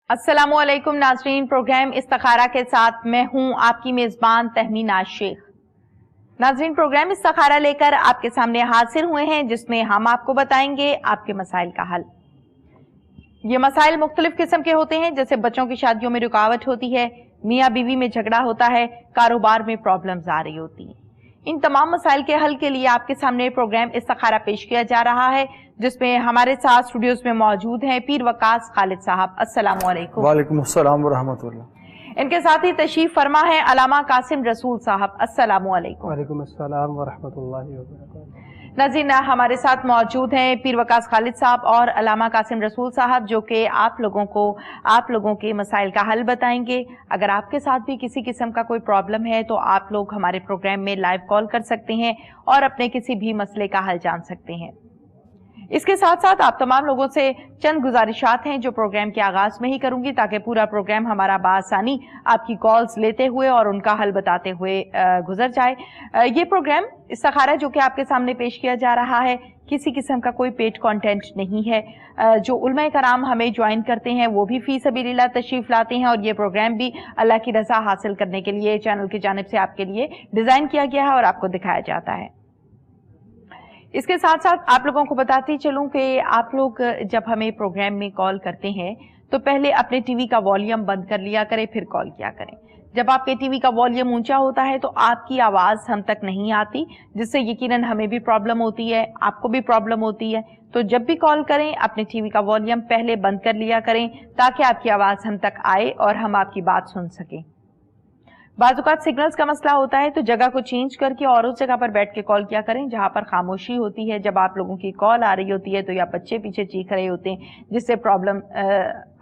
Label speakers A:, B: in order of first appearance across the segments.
A: अस्सलामु अलैकुम नाज़रीन, प्रोग्राम इस्तिखारा के साथ मैं हूं आपकी मेज़बान तहमीना शेख। नाज़रीन, प्रोग्राम इस्तिखारा लेकर आपके सामने हाजिर हुए हैं जिसमें हम आपको बताएंगे आपके मसाइल का हल। ये मसाइल मुख्तलिफ किस्म के होते हैं, जैसे बच्चों की शादियों में रुकावट होती है, मियाँ बीवी में झगड़ा होता है, कारोबार में प्रॉब्लम्स आ रही होती हैं। इन तमाम मसाइल के हल के लिए आपके सामने प्रोग्राम इस्तिखारा पेश किया जा रहा है, जिसमें हमारे साथ स्टूडियोज में मौजूद हैं पीर वकास खालिद साहब। अस्सलामु अलैकुम।
B: वालेकुम अस्सलाम व रहमतुल्लाह।
A: इनके साथ ही तशरीफ फरमा है अलामा कासिम रसूल साहब। अस्सलामु अलैकुम।
B: वालेकुम अस्सलाम व रहमतुल्लाहि व बरकातुहू।
A: नाज़रीन, हमारे साथ मौजूद हैं पीर वकास खालिद साहब और अलामा कासिम रसूल साहब, जो कि आप लोगों के मसाइल का हल बताएंगे। अगर आपके साथ भी किसी किस्म का कोई प्रॉब्लम है तो आप लोग हमारे प्रोग्राम में लाइव कॉल कर सकते हैं और अपने किसी भी मसले का हल जान सकते हैं। इसके साथ साथ आप तमाम लोगों से चंद गुजारिशात हैं जो प्रोग्राम के आगाज में ही करूंगी, ताकि पूरा प्रोग्राम हमारा बासानी आपकी कॉल्स लेते हुए और उनका हल बताते हुए गुजर जाए। ये प्रोग्राम इस्तिखारा जो कि आपके सामने पेश किया जा रहा है, किसी किस्म का कोई पेड कंटेंट नहीं है। जो उलमाए कराम हमें ज्वाइन करते हैं वो भी फी सबीलिल्लाह तशरीफ लाते हैं, और ये प्रोग्राम भी अल्लाह की रजा हासिल करने के लिए चैनल की जानिब से आपके लिए डिजाइन किया गया है और आपको दिखाया जाता है। इसके साथ साथ आप लोगों को बताती चलूं कि आप लोग जब हमें प्रोग्राम में कॉल करते हैं तो पहले अपने टीवी का वॉल्यूम बंद कर लिया करें, फिर कॉल किया करें। जब आपके टीवी का वॉल्यूम ऊंचा होता है तो आपकी आवाज हम तक नहीं आती, जिससे यकीनन हमें भी प्रॉब्लम होती है, आपको भी प्रॉब्लम होती है। तो जब भी कॉल करें अपने टीवी का वॉल्यूम पहले बंद कर लिया करें, ताकि आपकी आवाज हम तक आए और हम आपकी बात सुन सकें। बाज़-औक़ात सिग्नल्स का मसला होता है तो जगह को चेंज करके और उस जगह पर बैठ के कॉल किया करें जहां पर खामोशी होती है। जब आप लोगों की कॉल आ रही होती है तो या बच्चे पीछे चीख रहे होते हैं, जिससे प्रॉब्लम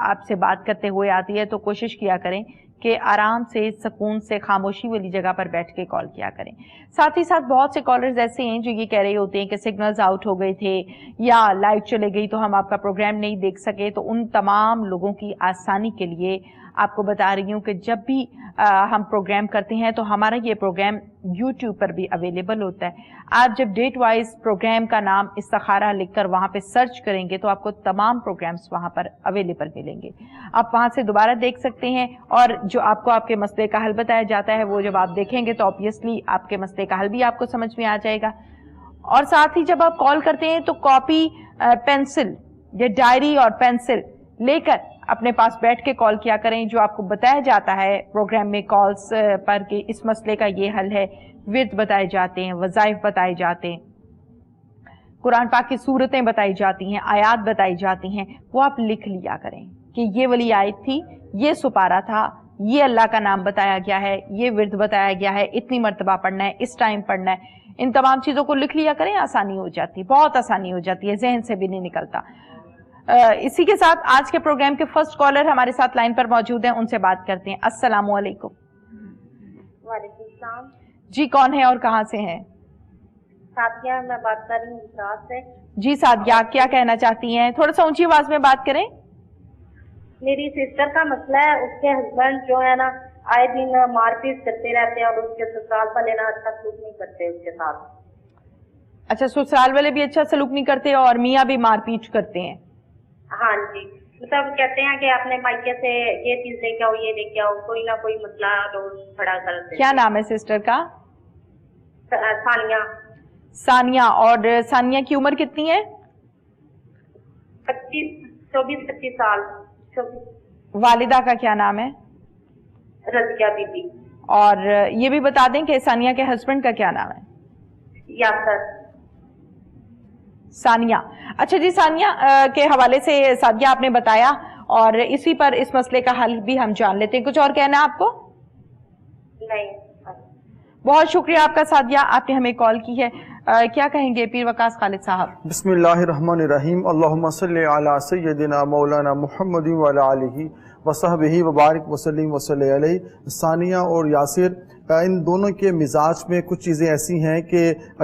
A: आपसे बात करते हुए आती है, तो कोशिश किया करें कि आराम से, सुकून से, खामोशी वाली जगह पर बैठ के कॉल किया करें। साथ ही साथ बहुत से कॉलर्स ऐसे हैं जो ये कह रहे होते हैं कि सिग्नल्स आउट हो गए थे या लाइट चले गई तो हम आपका प्रोग्राम नहीं देख सके। तो उन तमाम लोगों की आसानी के लिए आपको बता रही हूँ कि जब भी हम प्रोग्राम करते हैं तो हमारा ये प्रोग्राम YouTube पर भी अवेलेबल होता है। आप जब डेट वाइज प्रोग्राम का नाम इस्तिखारा लिखकर वहाँ पे सर्च करेंगे तो आपको तमाम प्रोग्राम्स वहाँ पर अवेलेबल मिलेंगे। आप वहाँ से दोबारा देख सकते हैं, और जो आपको आपके मसले का हल बताया जाता है वो जब आप देखेंगे तो ऑब्वियसली आपके मसले का हल भी आपको समझ में आ जाएगा। और साथ ही जब आप कॉल करते हैं तो कॉपी, पेंसिल या डायरी और पेंसिल लेकर अपने पास बैठ के कॉल किया करें। जो आपको बताया जाता है प्रोग्राम में कॉल्स पर कि इस मसले का ये हल है, विर्द बताए जाते हैं, वज़ाइफ बताए जाते हैं, कुरान पाक की सूरतें बताई जाती हैं, आयात बताई जाती हैं, वो आप लिख लिया करें कि ये वाली आयत थी, ये सुपारा था, ये अल्लाह का नाम बताया गया है, ये विर्द बताया गया है, इतनी मर्तबा पढ़ना है, इस टाइम पढ़ना है। इन तमाम चीज़ों को लिख लिया करें, आसानी हो जाती है, बहुत आसानी हो जाती है, जहन से भी नहीं निकलता। इसी के साथ आज के प्रोग्राम के फर्स्ट कॉलर हमारे साथ लाइन पर मौजूद हैं, उनसे बात करते हैं। अस्सलामु अलैकुम।
C: वालेकुम सलाम
A: जी, कौन है और कहाँ से हैं?
C: सादिया, मैं बात कर रही हूँ गुजरात से।
A: जी सादिया, क्या कहना चाहती हैं? थोड़ा सा ऊंची आवाज में बात करें।
C: मेरी सिस्टर का मसला है, उसके हस्बैंड जो है ना आए दिन मारपीट करते रहते हैं और उसके ससुराल वाले ना अच्छा सलूक नहीं करते उसके साथ।
A: अच्छा, ससुराल वाले भी अच्छा सलूक नहीं करते और मियाँ भी मारपीट करते हैं?
C: हाँ जी, मतलब कहते हैं कि अपने मायके से ये चीज लेके आओ, ये लेके आओ, कोई ना कोई मसला रोज खड़ा करते हैं।
A: क्या नाम है सिस्टर का?
C: सानिया।
A: सानिया। और सानिया की उम्र कितनी है?
C: 24-25 साल।
A: वालिदा का क्या नाम है?
C: रज़िया बीबी।
A: और ये भी बता दें कि सानिया के हस्बैंड का क्या नाम है?
C: यासर।
A: सानिया। अच्छा जी, सानिया के हवाले से सादिया आपने बताया, और इसी पर इस मसले का हल भी हम जान लेते हैं। कुछ और कहना है आपको?
C: नहीं।
A: बहुत शुक्रिया आपका सादिया, आपने हमें कॉल की है। क्या कहेंगे पीर वकास खालिद साहब?
B: बिस्मिल्लाहिर्रहमानिर्रहीम। अल्लाहुम्मा सल्ली अला सय्यदिना मौलाना मुहम्मदिन व अला आलिहि व सहबिहि व बारिक व सल्लिम व सल्ली अलैहि। सानिया और यासिर, ان دونوں کے مزاج میں کچھ چیزیں ایسی ہیں کہ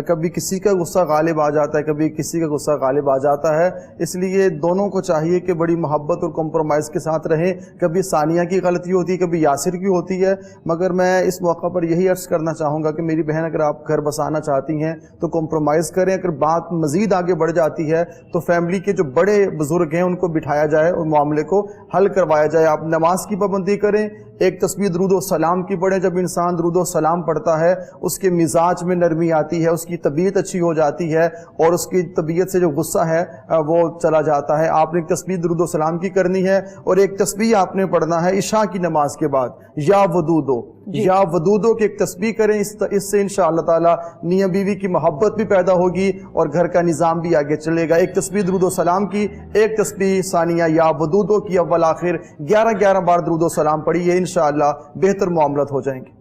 B: کبھی کسی کا غصہ غالب آ جاتا ہے، کبھی کسی کا غصہ غالب آ جاتا ہے، اس لیے دونوں کو چاہیے کہ بڑی محبت اور کمپرومائز کے ساتھ رہیں۔ کبھی ثانیہ کی غلطی ہوتی ہے، کبھی یاسر کی ہوتی ہے، مگر میں اس موقع پر یہی عرض کرنا چاہوں گا کہ میری بہن اگر آپ گھر بسانا چاہتی ہیں تو کمپرومائز کریں۔ اگر بات مزید آگے بڑھ جاتی ہے تو فیملی کے جو بڑے بزرگ ہیں ان کو بٹھایا جائے اور معاملے کو حل کروایا جائے۔ آپ نماز کی پابندی کریں، ایک تسبیح درود و سلام کی پڑھیں۔ جب انسان درود و سلام پڑھتا ہے اس کے مزاج میں نرمی آتی ہے، اس کی طبیعت اچھی ہو جاتی ہے اور اس کی طبیعت سے جو غصہ ہے وہ چلا جاتا ہے۔ آپ نے ایک تسبیح درود و سلام کی کرنی ہے اور ایک تسبیح آپ نے پڑھنا ہے عشاء کی نماز کے بعد، یا ودودو یا ودودو کی ایک تسبیح کریں۔ اس سے انشاءاللہ تعالی میاں بیوی کی محبت بھی پیدا ہوگی اور گھر کا نظام بھی آگے چلے گا۔ ایک تسبیح درود و سلام کی، ایک تسبیح ثانیہ یا ودودو کی، اول آخر 11 بار درود و سلام پڑھیے، انشاءاللہ بہتر معاملات ہو جائیں گے۔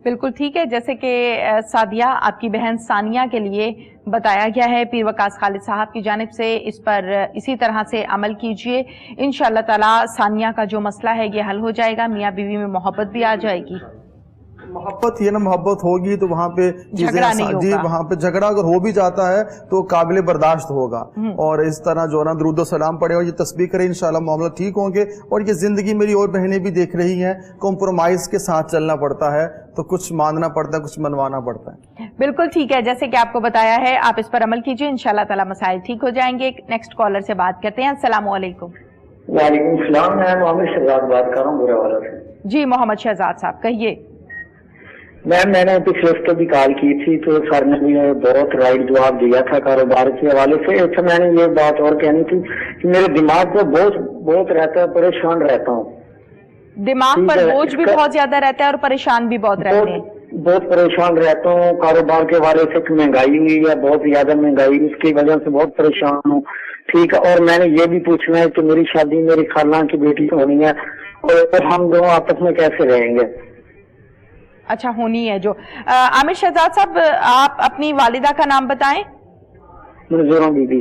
A: بالکل ٹھیک ہے، جیسے کہ سعدیہ آپ کی بہن ثانیہ کے لیے بتایا گیا ہے، پیر وقاص خالد صاحب کی جانب سے اس پر اسی طرح سے عمل کیجئے، انشاءاللہ تعالی ثانیہ کا جو مسئلہ ہے یہ حل ہو جائے گا، میاں بیوی میں محبت بھی آ جائے گی۔
B: محبت یہ نا، محبت ہوگی تو وہاں پہ
A: جھگڑا نہیں ہوگا،
B: جی وہاں پہ جھگڑا اگر ہو بھی جاتا ہے تو قابل برداشت ہوگا، اور اس طرح جو نا درود و سلام پڑھے اور یہ تسبیح کرے، انشاءاللہ معاملہ ٹھیک ہوں گے۔ اور یہ زندگی میری اور بہنیں بھی دیکھ رہی ہیں، کمپرومائز کے ساتھ چلنا پڑتا ہے، تو کچھ ماننا پڑتا ہے، کچھ منوانا پڑتا ہے۔
A: بالکل ٹھیک ہے، جیسے کہ آپ کو بتایا ہے آپ اس پر عمل کیجئے، انشاءاللہ تعالی مسائل ٹھیک ہو جائیں گے۔ نیکسٹ کالر سے بات کرتے ہیں۔ السلام علیکم۔
D: وعلیکم السلام، میں محمد شہزاد بات کر رہا ہوں برے والا سے۔
A: جی محمد شہزاد صاحب کہیے۔
D: میم میں نے پچھلے ہفتے بھی کال کی تھی تو سر نے بھی بہت رائٹ جواب دیا تھا کاروبار کے حوالے سے۔ اچھا میں نے یہ بات اور کہنی تھی کہ میرے دماغ پہ بہت رہتا ہے، پریشان رہتا ہوں۔
A: دماغ پر بوجھ بھی بہت زیادہ رہتا ہے اور پریشان بھی بہت رہتے ہیں۔
D: بہت پریشان رہتا ہوں کاروبار کے حوالے سے، کہ مہنگائی ہوئی ہے، بہت زیادہ مہنگائی، اس کی وجہ سے بہت پریشان ہوں۔ ٹھیک ہے، اور میں نے یہ بھی پوچھنا ہے کہ میری شادی میری خالہ کی بیٹی سے ہونی ہے اور ہم دونوں آپس میں کیسے رہیں گے؟
A: اچھا ہونی ہے جو۔ عامر شہزاد صاحب آپ اپنی والدہ کا نام بتائیں۔
D: منظورہ بی بی۔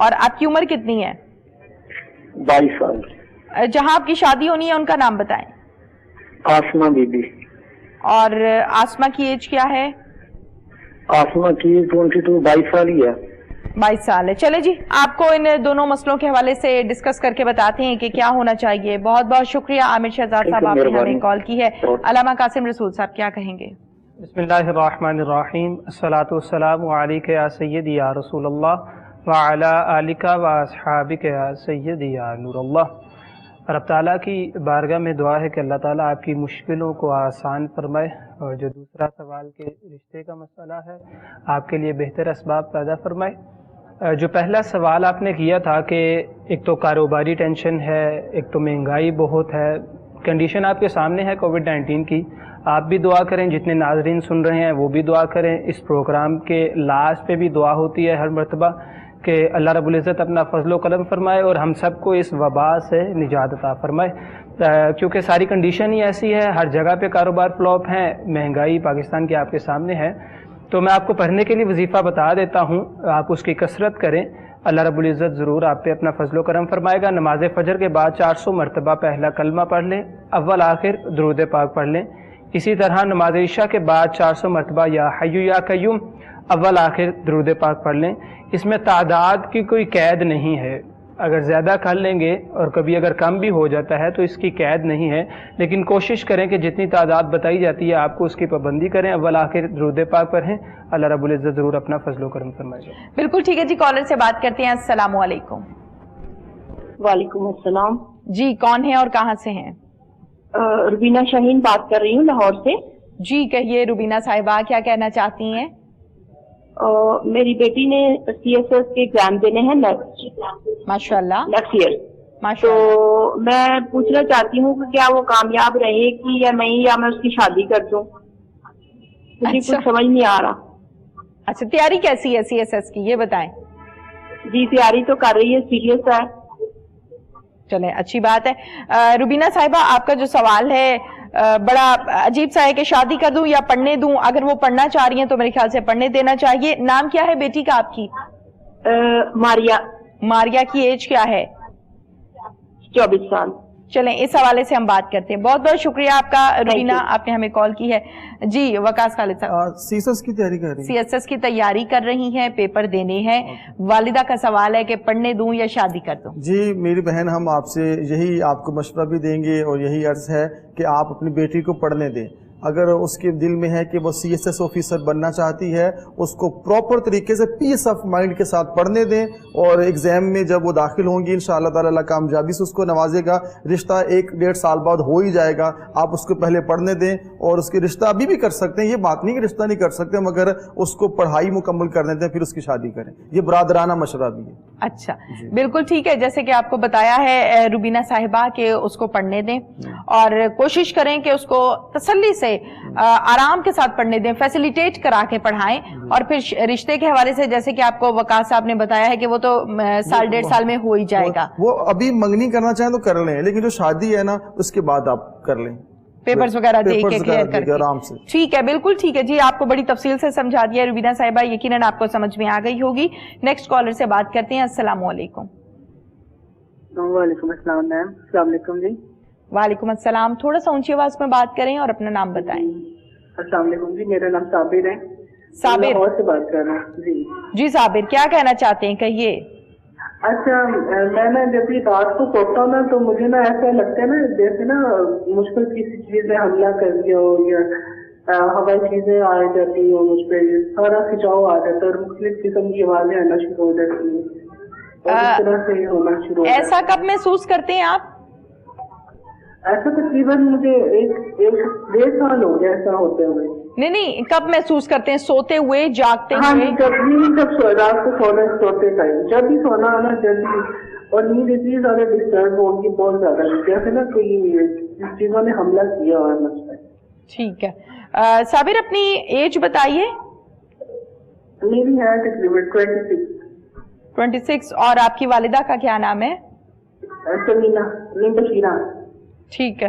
A: اور آپ کی عمر کتنی ہے؟
D: 22 سال۔
A: جہاں آپ کی شادی ہونی ہے ان کا نام بتائیں۔
D: Asma be be.
A: اور آسمہ کی ایج کیا ہے؟
D: آسمہ کی 22 سال ہی ہے۔
A: 22 سال ہے۔ چلے جی آپ کو ان دونوں مسئلوں کے حوالے سے ڈسکس کر کے بتاتے ہیں کہ کیا ہونا چاہیے۔ بہت بہت شکریہ عامر شہزاد صاحب، آپ نے ہمیں کال کی ہے۔ علامہ قاسم رسول صاحب کیا کہیں گے؟
E: بسم اللہ الرحمن الرحیم، الصلاۃ والسلام علیک یا سیدی یا رسول اللہ وعلی آلک و اصحابک یا سیدی یا نور اللہ۔ رب تعالیٰ کی بارگاہ میں دعا ہے کہ اللہ تعالیٰ آپ کی مشکلوں کو آسان فرمائے، اور جو دوسرا سوال کے رشتے کا مسئلہ ہے آپ کے لیے بہتر اسباب پیدا فرمائے۔ جو پہلا سوال آپ نے کیا تھا کہ ایک تو کاروباری ٹینشن ہے، ایک تو مہنگائی بہت ہے، کنڈیشن آپ کے سامنے ہے کووڈ-19 کی، آپ بھی دعا کریں، جتنے ناظرین سن رہے ہیں وہ بھی دعا کریں۔ اس پروگرام کے لاسٹ پہ بھی دعا ہوتی ہے ہر مرتبہ کہ اللہ رب العزت اپنا فضل و کرم فرمائے اور ہم سب کو اس وبا سے نجات عطا فرمائے، کیونکہ ساری کنڈیشن ہی ایسی ہے، ہر جگہ پہ کاروبار فلاپ ہیں، مہنگائی پاکستان کی آپ کے سامنے ہے۔ تو میں آپ کو پڑھنے کے لیے وظیفہ بتا دیتا ہوں، آپ اس کی کثرت کریں، اللہ رب العزت ضرور آپ پہ اپنا فضل و کرم فرمائے گا۔ نماز فجر کے بعد 400 مرتبہ پہلا کلمہ پڑھ لیں، اول آخر درود پاک پڑھ لیں۔ اسی طرح نماز عشاء کے بعد 400 مرتبہ یا حی یا قیوم اول آخر درود پاک پڑھ لیں۔ اس میں تعداد کی کوئی قید نہیں ہے، اگر زیادہ کر لیں گے اور کبھی اگر کم بھی ہو جاتا ہے تو اس کی قید نہیں ہے، لیکن کوشش کریں کہ جتنی تعداد بتائی جاتی ہے آپ کو اس کی پابندی کریں، اول آخر درود پاک پڑھیں، اللہ رب العزت ضرور اپنا فضل و کرم فرمائے گا۔
A: بالکل ٹھیک ہے جی، کالر سے بات کرتے ہیں۔ السلام علیکم۔
F: وعلیکم السلام
A: جی کون ہیں اور کہاں سے ہیں؟
F: روبینہ شاہین بات کر رہی ہوں لاہور سے۔
A: جی کہیے روبینہ صاحبہ، کیا کہنا چاہتی ہیں؟
F: میری بیٹی نے CSS کے ایگزام دینے ہیں
A: ماشاء اللہ،
F: نیکسٹ ایئر،
A: ماشاء
F: تو
A: اللہ۔
F: میں پوچھنا چاہتی ہوں کہ کیا وہ کامیاب رہے گی یا نہیں، یا میں اس کی شادی کر دوں، مجھے
A: اچھا۔
F: کچھ سمجھ نہیں آ رہا۔
A: اچھا تیاری کیسی ہے CSS کی یہ بتائیں؟
F: جی تیاری تو کر رہی ہے، سیریس ہے۔
A: چلیں اچھی بات ہے۔ روبینہ صاحبہ آپ کا جو سوال ہے بڑا عجیب سا ہے کہ شادی کر دوں یا پڑھنے دوں، اگر وہ پڑھنا چاہ رہی ہیں تو میرے خیال سے پڑھنے دینا چاہیے۔ نام کیا ہے بیٹی کا آپ کی؟
F: ماریا۔
A: ماریا کی ایج کیا ہے؟
F: 24 سال۔
A: चलें इस हवाले से हम बात करते हैं। बहुत बहुत शुक्रिया आपका रुबीना, आपने हमें कॉल की है। जी वकास खालिद साहब,
B: सीएसएस की तैयारी कर रही हैं?
A: सीएसएस की तैयारी कर रही हैं, पेपर देने हैं, वालिदा का सवाल है कि पढ़ने दूं या शादी कर दूं।
B: जी मेरी बहन, हम आपसे यही आपको मशवरा भी देंगे और यही अर्ज़ है कि आप अपनी बेटी को पढ़ने दें। अगर उसके दिल में है कि वो सीएसएस ऑफिसर बनना चाहती है, उसको प्रॉपर तरीके से पीस ऑफ माइंड के साथ पढ़ने दें, और एग्ज़ाम में जब वो दाखिल होंगी इंशाअल्लाह ताला अल्लाह कामयाबी से उसको नवाजेगा। रिश्ता 1-1.5 साल बाद हो ही जाएगा, आप उसको पहले पढ़ने दें, और उसके रिश्ता अभी भी कर सकते हैं, ये बात नहीं कि रिश्ता नहीं कर सकते, मगर उसको पढ़ाई मुकम्मल करने दें, फिर उसकी शादी करें। ये बरादराना मशवरा भी है।
A: अच्छा, बिल्कुल ठीक है। जैसे कि आपको बताया है रुबीना साहिबा कि उसको पढ़ने दें और कोशिश करें कि उसको तसल्ली से आराम के साथ पढ़ने दें, फैसिलिटेट करा के पढ़ाएं। और फिर रिश्ते के हवाले से जैसे कि आपको वकास साहब ने बताया है कि वो तो 1.5 साल में हो ही जाएगा।
B: वो अभी मंगनी करना चाहें तो कर लें, लेकिन जो शादी है ना उसके बाद आप कर लें,
A: पेपर्स वगैरह दे के क्लियर करके
B: आराम से। ठीक
A: है, बिल्कुल ठीक है जी, आपको बड़ी तफसील से समझा दिया रुबीना साहिबा, यकीनन आपको समझ में आ गई होगी। नेक्स्ट कॉलर से बात करते हैं। अस्सलाम वालेकुम।
G: वालेकुम अस्सलाम मैम, अस्सलाम वालेकुम जी।
A: वालेकुम अस्सलाम, थोड़ा सा ऊंची आवाज में बात करें और अपना नाम बताएं।
G: अस्सलाम वालेकुम जी, मेरा नाम साबिर है।
A: साबिर,
G: लाहौर से बात कर रहा हूँ जी।
A: जी साबिर, क्या कहना चाहते हैं, कहिए।
G: अच्छा, मैं ना जब भी रात को सोता हूँ ना तो मुझे ना ऐसा लगता है ना जैसे ना मुश्किल किसी चीज ने हमला कर दिया हो या हवाई चीजें आ जाती हो मुझ पे, सारा खिंचाव आ जाता है और मुख्तलिफ किस्म की आवाजें आना शुरू हो जाती है, और इस तरह से होना शुरू हो।
A: ऐसा कब महसूस करते हैं आप?
G: ऐसा तकरीबन मुझे 1-1.5 साल हो गया ऐसा होते हुए।
A: नहीं, कब महसूस करते हैं, सोते हुए, जागते
G: हाँ,
A: हुए?
G: जब रात को सोते टाइम जब भी सोना आना जल्दी, और नींद इतनी ज्यादा डिस्टर्ब होगी, बहुत ज्यादा, जैसे ना कोई चीजों ने हमला किया हुआ मुझ पर।
A: ठीक है, साबिर अपनी एज बताइए।
G: मेरी है तकरीबन 26।
A: और आपकी वालिदा का क्या नाम है?
G: समीना बशीरा।
A: ठीक है,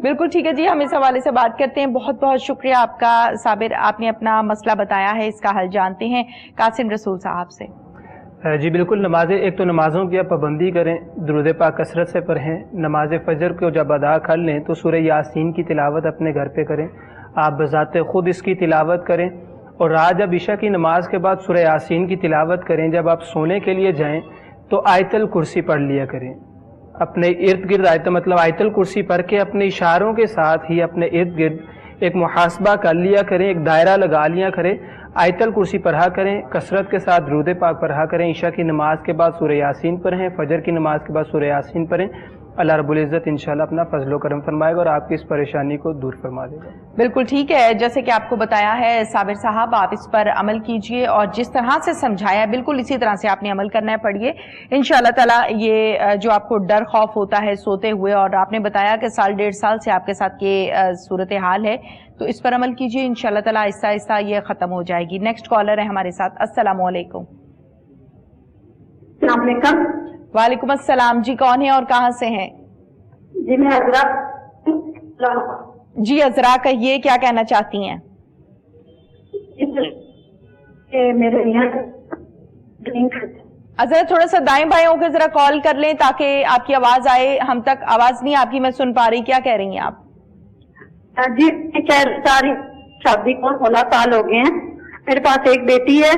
A: बिल्कुल ठीक है जी, हम इस हवाले से बात करते हैं। बहुत बहुत शुक्रिया आपका साबिर, आपने अपना मसला बताया है, इसका हल जानते हैं कासिम रसूल साहब से।
E: जी बिल्कुल, नमाज़ें, एक तो नमाज़ों की आप पाबंदी करें, दुरूद पाक कसरत से पढ़ें। नमाज फजर को जब अदा कर लें तो सूरह यासीन की तिलावत अपने घर पे करें, आप बज़ाते खुद इसकी तिलावत करें, और रात जब इशा की नमाज के बाद सूरह यासीन की तिलावत करें। जब आप सोने के लिए जाएं तो आयतल कुर्सी पढ़ लिया करें, अपने इर्द गिर्द आयतल कुर्सी पढ़ के अपने इशारों के साथ ही अपने इर्द गिर्द एक मुहासबा कर लिया करें, एक दायरा लगा लिया करें, आयतल कुर्सी पढ़ा करें, कसरत के साथ दुरूद पाक पढ़ा करें। इशा की नमाज के बाद सूरह यासीन पढ़ें, फजर की नमाज के बाद सूरह यासीन पढ़ें। अल्लाह रब्बुल इज़्ज़त इंशाअल्लाह अपना फजलो करम फरमाएगा और आपकी इस परेशानी को दूर फरमा देगा।
A: बिल्कुल ठीक है, जैसे कि आपको बताया है साबिर साहब, आप इस पर अमल कीजिए और जिस तरह से समझाया बिल्कुल इसी तरह से आपने अमल करना है। पढ़िए इंशाअल्लाह ताला, ये जो आपको डर खौफ होता है सोते हुए, और आपने बताया कि 1.5 साल से आपके साथ ये सूरत हाल है, तो इस पर अमल कीजिए, इंशाअल्लाह ताला आहिस्ता आहिस्ता ये खत्म हो जाएगी। नेक्स्ट कॉलर है हमारे साथ। अस्सलाम वालेकुम। वालेकुम अस्सलाम जी, कौन है और कहाँ से हैं?
C: जी मैं अजरा।
A: जी अजरा, कहिए क्या कहना चाहती हैं?
C: मेरे यहाँ
A: अजरा थोड़ा सा दाएं बाएं होकर जरा कॉल कर लें ताकि आपकी आवाज आए, हम तक आवाज नहीं आपकी मैं सुन पा रही, क्या कह रही हैं आप?
C: जी सारी शादी को 16 साल हो गए हैं, मेरे पास एक बेटी है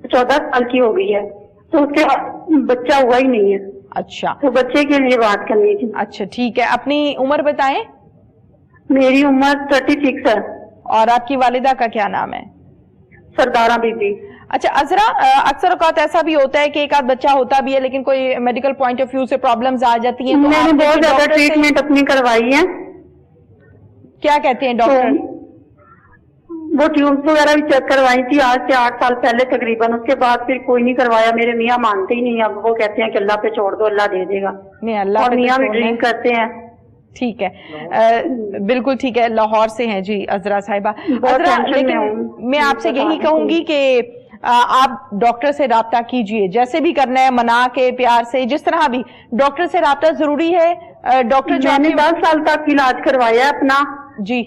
C: 14 साल की हो गई है, तो उसके बच्चा हुआ ही नहीं है।
A: अच्छा,
C: तो बच्चे के लिए बात करनी थी।
A: अच्छा ठीक है, अपनी उम्र बताएं।
C: मेरी उम्र 36 है।
A: और आपकी वालिदा का क्या नाम है?
C: सरदारा बीबी।
A: अच्छा अजरा, अक्सर औकात ऐसा भी होता है कि एक आध बच्चा होता भी है लेकिन कोई मेडिकल पॉइंट ऑफ व्यू से प्रॉब्लम्स आ जाती हैं, तो
C: मैंने बहुत ज्यादा ट्रीटमेंट अपनी करवाई है।
A: क्या कहते हैं डॉक्टर?
C: वो ट्यूब्स वगैरह भी चेक करवाई थी आज से 8 साल पहले तकरीबन, उसके बाद फिर कोई नहीं करवाया। मेरे मियाँ मानते ही नहीं, अब वो कहते हैं कि अल्लाह पे छोड़ दो, अल्लाह दे देगा।
A: नहीं, अल्लाह
C: और
A: पे
C: मियाँ भी ड्रिंक करते हैं।
A: ठीक है, बिल्कुल ठीक है, लाहौर से हैं जी अजरा साहिबा। अजरा, लेकिन मैं आपसे यही कहूंगी कि आप डॉक्टर से राब्ता कीजिए, जैसे भी करना है, मना के प्यार से, जिस तरह भी, डॉक्टर से राब्ता जरूरी है। डॉक्टर जो
C: मैंने 10 साल तक इलाज करवाया अपना
A: जी,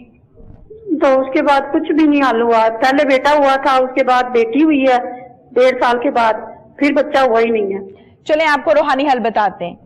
C: तो उसके बाद कुछ भी नहीं हल हुआ। पहले बेटा हुआ था, उसके बाद बेटी हुई है 1.5 साल के बाद, फिर बच्चा हुआ ही नहीं है।
A: चलें आपको रूहानी हल बताते हैं।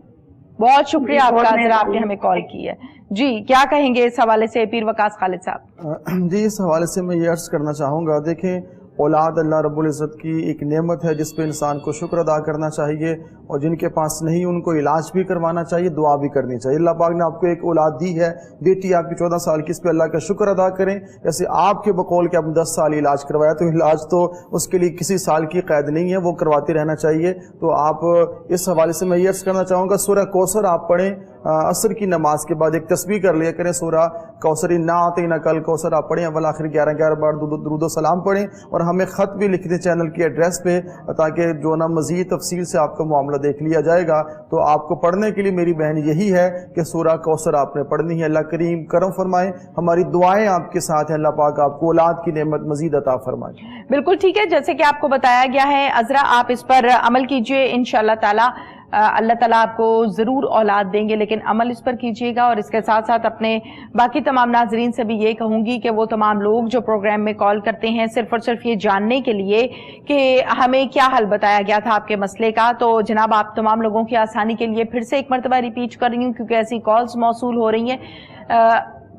A: बहुत शुक्रिया
G: जी, बहुत
A: आपका, जरा आपने
G: मेहरबानी।
A: हमें कॉल की है। जी, क्या कहेंगे इस हवाले से पीर वकास खालिद साहब?
B: जी, इस हवाले से मैं ये अर्ज़ करना चाहूँगा, देखें औलाद अल्लाह रब्बुल इज़्ज़त की एक नेमत है जिस पे इंसान को शुक्र अदा करना चाहिए, और जिनके पास नहीं उनको इलाज भी करवाना चाहिए, दुआ भी करनी चाहिए। अल्लाह पाक ने आपको एक औलाद दी है, बेटी आपकी 14 साल की, इस पे अल्लाह का शुक्र अदा करें। जैसे आपके बकौल के आपने 10 साल इलाज करवाया, तो इलाज तो उसके लिए किसी साल की कैद नहीं है, वो करवाते रहना चाहिए। तो आप इस हवाले से मैं ये अर्ज़ करना चाहूँगा, सूरह कौसर आप पढ़ें, असर की नमाज के बाद एक तस्बीह कर लिया करें, सूरह कौसर इन्ना आतैना कल कौसर आप पढ़ें, अव्वल आखिर 11 बार दुरूद सलाम पढ़ें, और हमें ख़त भी लिख दें चैनल की एड्रेस पे, ताकि जो ना मज़ीद तफसील से आपका मामला देख लिया जाएगा। तो आपको पढ़ने के लिए मेरी बहन यही है कि सूरह कौसर आपने पढ़नी है। अल्लाह करीम करम फरमाए, हमारी दुआएं आपके साथ हैं, अल्लाह पाक आपको औलाद की नेमत मज़ीद अता फरमाए।
A: बिल्कुल ठीक है, जैसे कि आपको बताया गया है अजरा, आप इस पर अमल कीजिए, इंशाअल्लाह ताला अल्लाह ताला आपको ज़रूर औलाद देंगे, लेकिन अमल इस पर कीजिएगा। और इसके साथ साथ अपने बाकी तमाम नाजरीन से भी ये कहूँगी कि वो तमाम लोग जो प्रोग्राम में कॉल करते हैं सिर्फ और सिर्फ ये जानने के लिए कि हमें क्या हल बताया गया था आपके मसले का, तो जनाब आप तमाम लोगों की आसानी के लिए फिर से एक मरतबा रिपीट कर रही हूँ, क्योंकि ऐसी कॉल्स मौसूल हो रही हैं।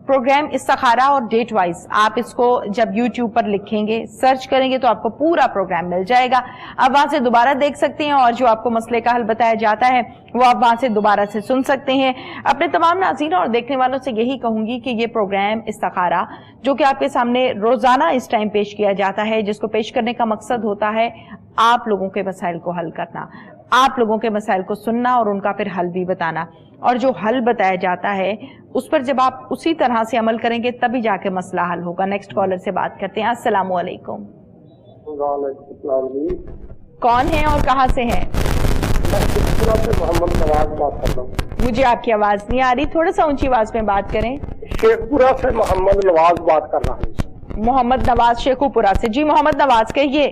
A: प्रोग्राम इस्तिखारा और डेट वाइज आप इसको जब YouTube पर लिखेंगे, सर्च करेंगे, तो आपको पूरा प्रोग्राम मिल जाएगा। आप वहां से दोबारा देख सकते हैं, और जो आपको मसले का हल बताया जाता है वो आप वहां से दोबारा से सुन सकते हैं। अपने तमाम नाज़रीन और देखने वालों से यही कहूंगी कि ये प्रोग्राम इस्तिखारा जो कि आपके सामने रोजाना इस टाइम पेश किया जाता है, जिसको पेश करने का मकसद होता है आप लोगों के मसाइल को हल करना, आप लोगों के मसाइल को सुनना और उनका फिर हल भी बताना। और जो हल बताया जाता है उस पर जब आप उसी तरह से अमल करेंगे तभी जाके मसला हल होगा। नेक्स्ट कॉलर से बात करते हैं। अस्सलाम वालेकुम। कौन है और कहाँ से हैं?
H: मोहम्मद नवाज बात कर रहा हूँ।
A: मुझे आपकी आवाज नहीं आ रही, थोड़ा सा ऊंची आवाज में बात करें।
H: शेखपुरा से मोहम्मद नवाज बात कर रहा हूँ।
A: मोहम्मद नवाज शेखुपुरा से। जी मोहम्मद नवाज कहिए।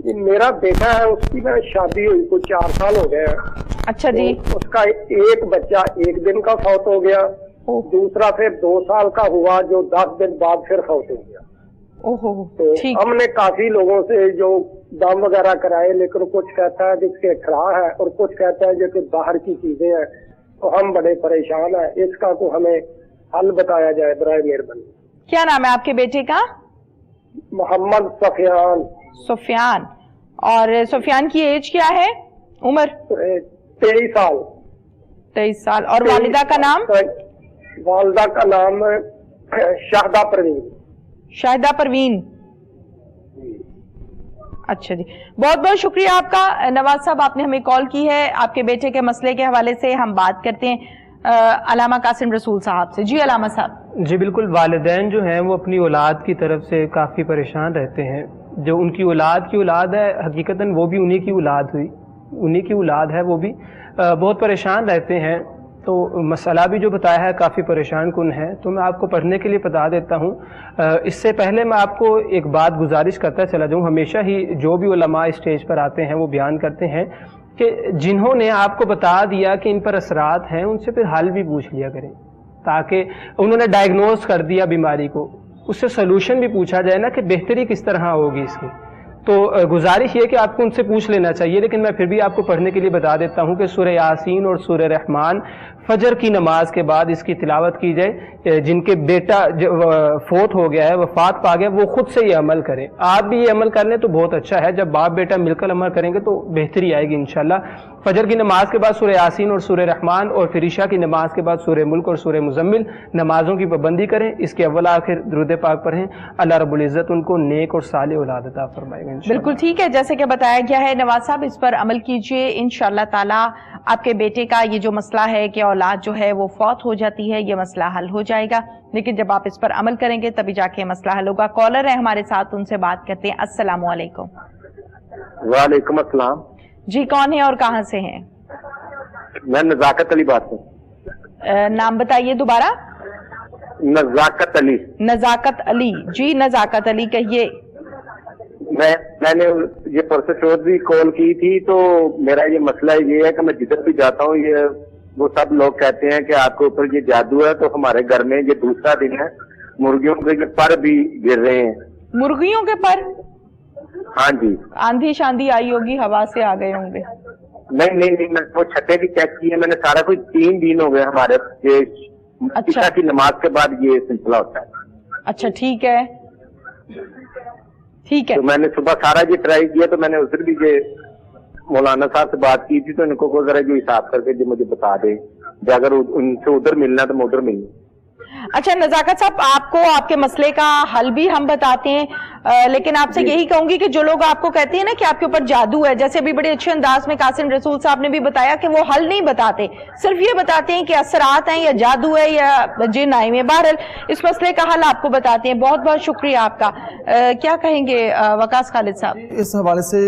H: ये मेरा बेटा है, उसकी ना शादी हुई कुछ 4 साल हो गए हैं।
A: अच्छा जी।
H: तो उसका एक बच्चा 1 दिन का फौत हो गया, दूसरा फिर 2 साल का हुआ जो 10 दिन बाद फिर फौत हो गया।
A: ओहो,
H: तो
A: ठीक।
H: हमने काफी लोगों से जो दम वगैरह कराए, लेकिन कुछ कहता है जिसके खड़ा है और कुछ कहता है जो बाहर की चीजें हैं, तो हम बड़े परेशान हैं। इसका तो हमें हल बताया जाए बराए मेहरबानी।
A: क्या नाम है आपके बेटे का?
H: मोहम्मद सफियान।
A: सुफियान। और सुफियान की एज क्या है, उम्र?
H: 23 साल।
A: 23 साल। और वालिदा का नाम?
H: वालिदा का नाम शाहिदा परवीन।
A: शाहिदा परवीन। अच्छा जी, बहुत बहुत शुक्रिया आपका नवाज साहब, आपने हमें कॉल की है। आपके बेटे के मसले के हवाले से हम बात करते हैं अलामा कासिम रसूल साहब से। जी अलामा साहब।
E: जी बिल्कुल, वालिदैन जो हैं वो अपनी औलाद की तरफ से काफ़ी परेशान रहते हैं। जो उनकी औलाद की औलाद है, हकीकतन वो भी उन्हीं की औलाद हुई, उन्हीं की औलाद है, वो भी बहुत परेशान रहते हैं। तो मसला भी जो बताया है काफ़ी परेशान कुन है, तो मैं आपको पढ़ने के लिए बता देता हूँ। इससे पहले मैं आपको एक बात गुजारिश करता चला जाऊँ। हमेशा ही जो भी उलमा स्टेज पर आते हैं वो बयान करते हैं कि जिन्होंने आपको बता दिया कि इन पर असरात हैं, उनसे फिर हल भी पूछ लिया करें, ताकि उन्होंने डायग्नोज कर दिया बीमारी को, उससे सलूशन भी पूछा जाए ना कि बेहतरी किस तरह होगी इसकी। तो गुजारिश ये कि आपको उनसे पूछ लेना चाहिए। लेकिन मैं फिर भी आपको पढ़ने के लिए बता देता हूँ कि सूरह यासीन और सूरह रहमान फजर की नमाज के बाद इसकी तिलावत की जाए। जिनके बेटा फोत हो गया है, वफात पा गया, वो खुद से ये अमल करें। आप भी ये अमल कर लें तो बहुत अच्छा है। जब बाप बेटा मिलकर अमल करेंगे तो बेहतरी आएगी इंशाल्लाह। फजर की नमाज के बाद सूरह यासीन और सूरह रहमान, और फिर इशा की नमाज के बाद सूरह मुल्क और सूरह मुजम्मिल नमाजों की पाबंदी करें। इसके अव्वल आखिर दुरूद पाक पढ़ें। अल्लाह रब्बुल इज़्ज़त उनको नेक और साले औलाद अता फरमाएगा।
A: बिल्कुल ठीक है, जैसे कि बताया गया है नवाज साहब, इस पर अमल कीजिए। इंशाअल्लाह ताला आपके बेटे का ये जो मसला है कि औलाद जो है वो फौत हो जाती है, ये मसला हल हो जाएगा। लेकिन जब आप इस पर अमल करेंगे तभी जाके मसला हल होगा। कॉलर है हमारे साथ, उनसे बात करते हैं। अस्सलाम वालेकुम।
I: वालेकुम अस्सलाम।
A: जी कौन है और कहाँ से हैं?
I: मैं नजाकत अली बात हूँ।
A: नाम बताइए दोबारा।
I: नजाकत अली।
A: नजाकत अली। जी नजाकत अली कहिए।
I: मैंने ये परसों चौधरी कॉल की थी, तो मेरा ये मसला ये है कि मैं जिधर भी जाता हूँ ये वो सब लोग कहते हैं कि आपके ऊपर ये जादू है। तो हमारे घर में ये दूसरा दिन है, मुर्गियों के पर भी गिर रहे हैं।
A: मुर्गियों के पर?
I: हाँ जी।
A: आंधी शांधी आई होगी, हवा से आ गए होंगे।
I: नहीं नहीं नहीं, मैं वो छठे भी चेक किए मैंने सारा कुछ, 3 दिन हो गए हमारे ये ईशा की नमाज के बाद ये सिलसिला होता है।
A: अच्छा ठीक है, ठीक है।
I: तो मैंने सुबह सारा ये ट्राई किया, तो मैंने उधर भी ये मौलाना साहब से बात की थी, तो इनको को जरा जो हिसाब करके जो मुझे बता दे, जो अगर उनसे उधर मिलना तो मैं उधर मिलूँ।
A: अच्छा नजाकत साहब, आपको आपके मसले का हल भी हम बताते हैं, लेकिन आपसे यही कहूंगी कि जो लोग आपको कहते हैं ना कि आपके ऊपर जादू है, जैसे अभी बड़े अच्छे अंदाज में कासिम रसूल साहब ने भी बताया कि वो हल नहीं बताते, सिर्फ ये बताते हैं कि असरात हैं या जादू है या जिन आए हैं। बहरहाल इस मसले का हल आपको बताते हैं। बहुत बहुत शुक्रिया आपका। क्या कहेंगे वकास खालिद साहब?
B: इस हवाले से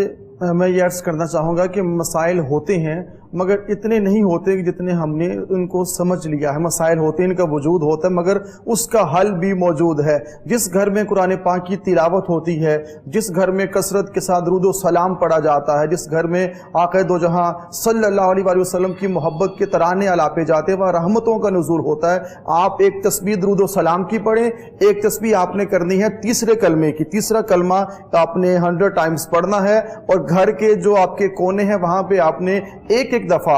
B: मैं ये अर्ज करना चाहूँगा कि मसाइल होते हैं मगर इतने नहीं होते कि जितने हमने उनको समझ लिया है। मसाइल होते हैं, इनका वजूद होता है, मगर उसका हल भी मौजूद है। जिस घर में कुरान पाक की तिलावत होती है, जिस घर में कसरत के साथ दुरूद व सलाम पढ़ा जाता है, जिस घर में आक़ा दो जहां सल्लल्लाहु अलैहि वसल्लम की मोहब्बत के तराने अलापे जाते हैं, वहाँ रहमतों का नुज़ूल होता है। आप एक तस्बीह दुरूद व सलाम की पढ़ें, एक तस्बीह आपने करनी है तीसरे कलमे की, तीसरा कलमा आपने 100 टाइम्स पढ़ना है, और घर के जो आपके कोने हैं वहाँ पे आपने एक दफ़ा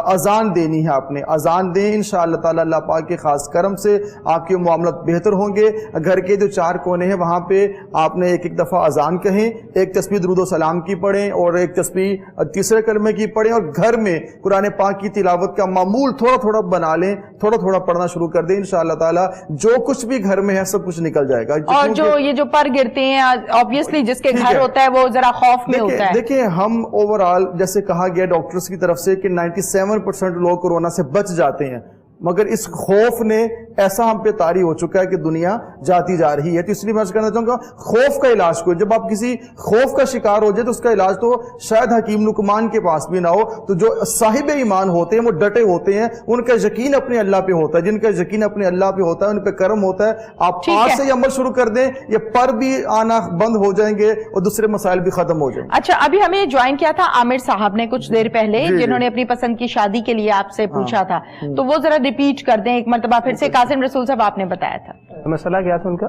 B: अजान देनी है। आपने अजान दें, इंशाअल्लाह ताला अल्लाह पाक के खास करम से आपके मामलात बेहतर होंगे। घर के जो 4 कोने हैं वहाँ पे आपने एक दफ़ा अजान कहें, एक तस्बीह दुरूद व सलाम की पढ़ें और एक तस्बीह तीसरे कलमे की पढ़ें, और घर में कुरान पाक की तिलावत का मामूल थोड़ा थोड़ा बना लें, थोड़ा थोड़ा पढ़ना शुरू कर दें। इंशाअल्लाह ताला जो कुछ भी घर में है सब कुछ निकल जाएगा।
A: और जो ये जो पर गिरते हैं, ऑब्वियसली जिसके घर होता है वो जरा खौफ में होता है।
B: देखिए हम ओवरऑल जैसे कहा गया डॉक्टर्स की तरफ से कि 97% लोग कोरोना से बच जाते हैं, मगर इस खौफ ने ऐसा हम पे तारी हो चुका है कि दुनिया जाती जा रही है। तो इसलिए मैं कहना चाहूँगा खौफ का इलाज कोई, जब आप किसी खौफ का शिकार हो जाए तो उसका इलाज तो शायद हकीम लुकमान के पास भी ना हो। तो जो साहिब ईमान होते हैं वो डटे होते हैं, उनका यकीन अपने अल्लाह पे होता है, जिनका यकीन अपने अल्लाह पे होता है उन पे करम होता है। आप आज से अमल शुरू कर दें, ये पर भी आना बंद हो जाएंगे और दूसरे मसाइल भी खत्म हो जाएंगे।
A: अच्छा, अभी हमें ज्वाइन किया था आमिर साहब ने कुछ देर पहले, जिन्होंने अपनी पसंद की शादी के लिए आपसे पूछा था, तो वो जरा रिपीट कर दें एक मरतबा फिर से। कासिम रसूल साहब आपने बताया था,
E: मसला क्या था उनका?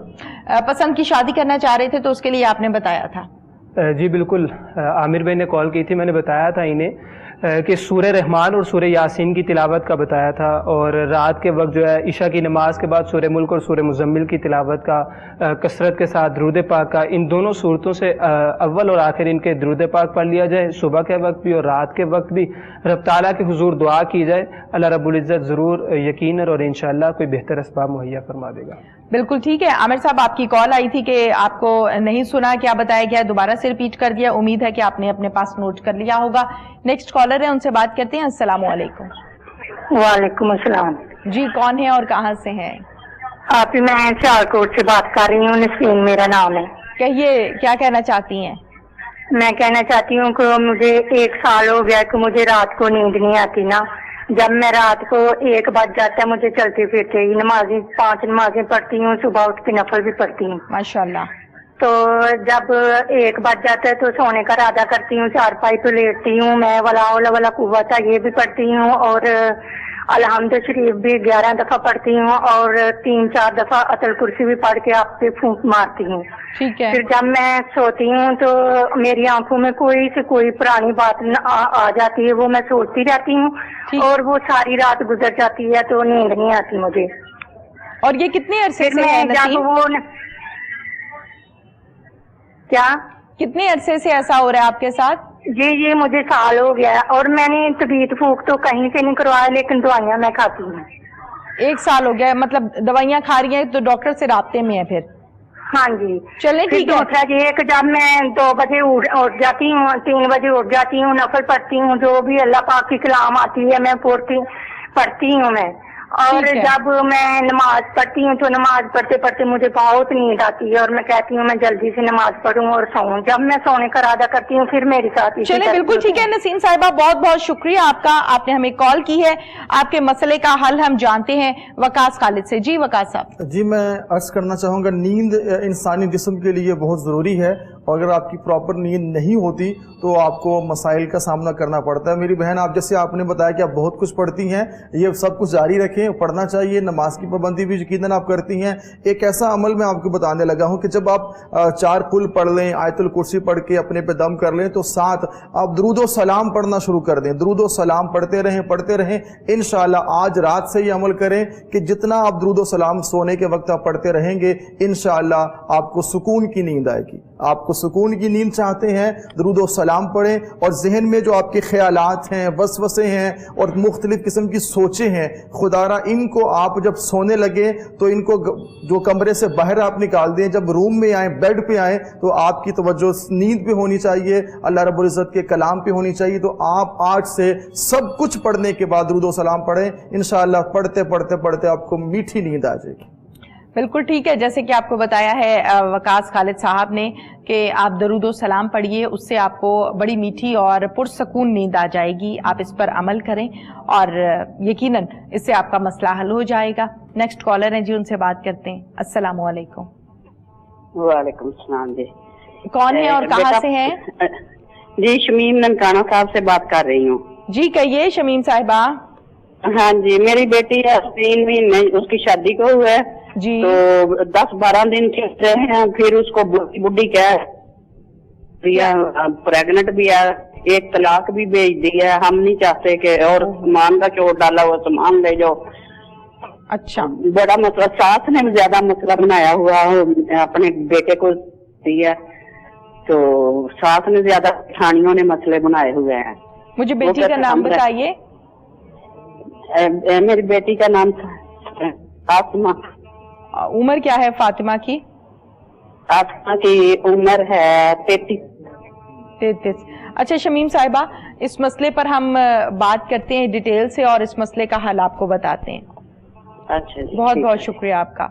A: पसंद की शादी करना चाह रहे थे तो उसके लिए आपने बताया था।
E: जी बिल्कुल, आमिर भाई ने कॉल की थी, मैंने बताया था इन्हें कि सूरह रहमान और सूरह यासीन की तिलावत का बताया था, और रात के वक्त जो है ईशा की नमाज के बाद सूरह मुल्क और सूरह मुज़म्मिल की तिलावत का, कसरत के साथ दुरूद पाक का, इन दोनों सूरतों से अव्वल और आखिर इनके दुरूद पाक पढ़ लिया जाए, सुबह के वक्त भी और रात के वक्त भी रब ताला के हुजूर दुआ की जाए। अल्लाह रब्बुल इज़्ज़त ज़रूर यकीनन और इंशाअल्लाह कोई बेहतर असबाब मुहैया फरमा देगा।
A: बिल्कुल ठीक है। आमिर साहब, आपकी कॉल आई थी कि आपको नहीं सुना, क्या बताया गया, दोबारा से रिपीट कर दिया। उम्मीद है कि आपने अपने पास नोट कर लिया होगा। नेक्स्ट कॉलर है, उनसे बात करते हैं। अस्सलामु अलैकुम।
J: वालेकुम अस्सलाम।
A: जी, कौन है और कहाँ से हैं?
J: आप ही, मैं सियालकोट से बात कर रही हूँ, नसीम मेरा नाम है।
A: कहिए, क्या कहना चाहती हैं?
J: मैं कहना चाहती हूँ कि मुझे 1 साल हो गया कि मुझे रात को नींद नहीं आती ना। जब मैं रात को 1 बज जाता है मुझे चलते फिरते ही, नमाज़ें 5 नमाज़ें पढ़ती हूँ, सुबह उठ के नफल भी पढ़ती हूँ
A: माशाल्लाह।
J: तो जब 1 बज जाता है तो सोने का इरादा करती हूँ, चारपाई पे लेटती हूँ, मैं वला हौला वला कुव्वत ये भी पढ़ती हूँ, और अलहम्द शरीफ भी 11 दफा पढ़ती हूँ, और 3-4 दफा अतल कुर्सी भी पढ़ के आप पे फूंक मारती हूँ।
A: ठीक है।
J: फिर जब मैं सोती हूँ तो मेरी आंखों में कोई से कोई पुरानी बात आ जाती है, वो मैं सोचती रहती हूँ, और वो सारी रात गुजर जाती है, तो नींद नहीं आती मुझे।
A: और ये कितने अरसे से है नसीम?
J: क्या
A: कितने अरसे से ऐसा हो रहा है आपके साथ?
J: ये मुझे साल हो गया, और मैंने तबीयत फूक तो कहीं से नहीं करवाया, लेकिन दवाइयाँ मैं खाती हूँ।
A: 1 साल हो गया, मतलब दवाइयाँ खा रही हैं, तो डॉक्टर से राब्ते में है फिर?
J: हाँ जी।
A: चले ठीक है।
J: दूसरा ये कि जब मैं 2 बजे उठ जाती हूँ, 3 बजे उठ जाती हूँ, नफल पढ़ती हूँ, जो भी अल्लाह पाक की कलाम आती है मैं पढ़ती हूँ मैं। और जब मैं नमाज पढ़ती हूँ तो नमाज पढ़ते पढ़ते मुझे बहुत नींद आती है, और मैं कहती हूँ मैं जल्दी से नमाज पढ़ूं और सोऊं। जब मैं सोने का इरादा करती हूँ फिर मेरे साथ
A: चले। बिल्कुल ठीक है नसीम साहिबा, बहुत बहुत शुक्रिया आपका, आपने हमें कॉल की है। आपके मसले का हल हम जानते हैं वकास खालिद से। जी वकास साहब।
B: जी, मैं अर्ज करना चाहूँगा, नींद इंसानी जिस्म के लिए बहुत ज़रूरी है, اور اگر آپ کی پراپر نیند نہیں ہوتی تو آپ کو مسائل کا سامنا کرنا پڑتا ہے. میری بہن آپ جیسے آپ نے بتایا کہ آپ بہت کچھ پڑھتی ہیں, یہ سب کچھ جاری رکھیں, پڑھنا چاہیے. نماز کی پابندی بھی یقیناً آپ کرتی ہیں. ایک ایسا عمل میں آپ کو بتانے لگا ہوں کہ جب آپ 4 قل پڑھ لیں, آیت الکرسی پڑھ کے اپنے پہ دم کر لیں, تو ساتھ آپ درود و سلام پڑھنا شروع کر دیں. درود و سلام پڑھتے رہیں. انشاءاللہ آج رات سے یہ عمل کریں کہ جتنا آپ درود و سلام سونے کے وقت آپ پڑھتے رہیں گے, انشاءاللہ آپ کو سکون کی نیند آئے گی. آپ کو سکون کی نیند چاہتے ہیں, درود و سلام پڑھیں, اور ذہن میں جو آپ کے خیالات ہیں, وسوسے ہیں اور مختلف قسم کی سوچیں ہیں, خدا را ان کو آپ جب سونے لگے تو ان کو جو کمرے سے باہر آپ نکال دیں. جب روم میں آئیں, بیڈ پہ آئیں, تو آپ کی توجہ نیند پہ ہونی چاہیے, اللہ رب العزت کے کلام پہ ہونی چاہیے. تو آپ آج سے سب کچھ پڑھنے کے بعد درود و سلام پڑھیں. انشاءاللہ پڑھتے آپ کو میٹھی نیند آ جائے گی.
A: بالکل ٹھیک ہے, جیسے کہ آپ کو بتایا ہے وقاص خالد صاحب نے کہ آپ درود و سلام پڑھیے, اس سے آپ کو بڑی میٹھی اور پرسکون نیند آ جائے گی. آپ اس پر عمل کریں اور یقیناً اس سے آپ کا مسئلہ حل ہو جائے گا. نیکسٹ کالر ہیں جی, ان سے بات کرتے ہیں. السلام علیکم.
K: وعلیکم السلام. جی
A: کون ہے اور کہاں سے ہیں؟
K: جی شمیم ننکانہ صاحب سے بات کر رہی ہوں.
A: جی کہیے شمیم صاحبہ.
K: ہاں جی, میری بیٹی ہے 3 مہینے اس کی شادی کو ہوئے
A: جی,
K: تو 10-12 دن چل رہے ہیں, پھر اس کو بڈی کیا پریگنٹ بھی ہے, ایک طلاق بھی بھیج دی ہے. ہم نہیں چاہتے کہ اور سامان کا چوٹ ڈالا ہوا سامان لے جاؤ.
A: اچھا,
K: بڑا مسئلہ, ساس نے زیادہ مسئلہ بنایا ہوا اپنے بیٹے کو دیا, تو ساس نے زیادہ ٹھانیوں نے مسئلے بنائے ہوئے ہیں.
A: مجھے بیٹی کا نام بتائیے.
K: میری بیٹی کا نام فاطمہ.
A: عمر کیا ہے فاطمہ کی؟
K: فاطمہ کی عمر ہے 33.
A: اچھا شمیم صاحبہ, اس مسئلے پر ہم بات کرتے ہیں ڈیٹیل سے اور اس مسئلے کا حل آپ کو بتاتے ہیں.
K: اچھا جی,
A: بہت بہت شکریہ آپ کا.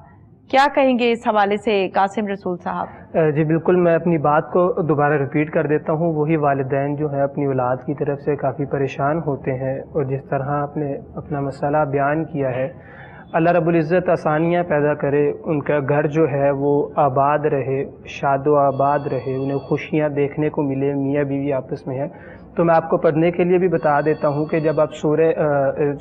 A: کیا کہیں گے اس حوالے سے قاسم رسول صاحب؟
E: جی بالکل, میں اپنی بات کو دوبارہ ریپیٹ کر دیتا ہوں. وہی والدین جو ہیں اپنی اولاد کی طرف سے کافی پریشان ہوتے ہیں, اور جس طرح آپ نے اپنا مسئلہ بیان کیا ہے, اللہ رب العزت آسانیاں پیدا کرے, ان کا گھر جو ہے وہ آباد رہے, شاد و آباد رہے, انہیں خوشیاں دیکھنے کو ملے, میاں بیوی آپس میں ہیں. تو میں آپ کو پڑھنے کے لیے بھی بتا دیتا ہوں کہ جب آپ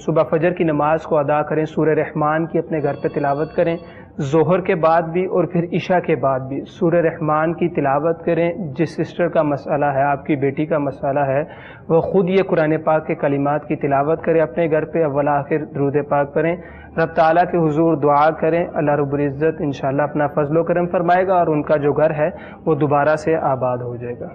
E: صبح فجر کی نماز کو ادا کریں, سورہ رحمان کی اپنے گھر پہ تلاوت کریں, ظہر کے بعد بھی اور پھر عشاء کے بعد بھی سورہ رحمان کی تلاوت کریں. جس سسٹر کا مسئلہ ہے, آپ کی بیٹی کا مسئلہ ہے, وہ خود یہ قرآن پاک کے کلمات کی تلاوت کرے اپنے گھر پہ, اول آخر درود پاک پڑھیں, رب تعالیٰ کے حضور دعا کریں. اللہ رب العزت انشاءاللہ اپنا فضل و کرم فرمائے گا اور ان کا جو گھر ہے وہ دوبارہ سے آباد ہو جائے گا.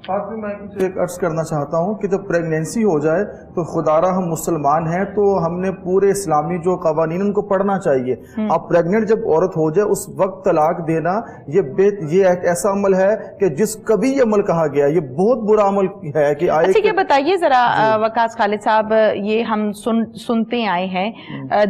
B: ساتھ میں کچھ ایک عرض کرنا چاہتا ہوں کہ جب پریگنینسی ہو جائے تو خدا را ہم مسلمان ہیں تو ہم نے پورے اسلامی جو قوانین ان کو پڑھنا چاہیے. اب پریگننٹ جب عورت ہو جائے اس وقت طلاق دینا یہ ایک ایسا عمل ہے کہ جس کبھی یہ عمل کہا گیا, یہ بہت برا عمل ہے کہ
A: اچھا یہ بتائیے ذرا وقاص خالد صاحب, یہ ہم سنتے آئے ہیں,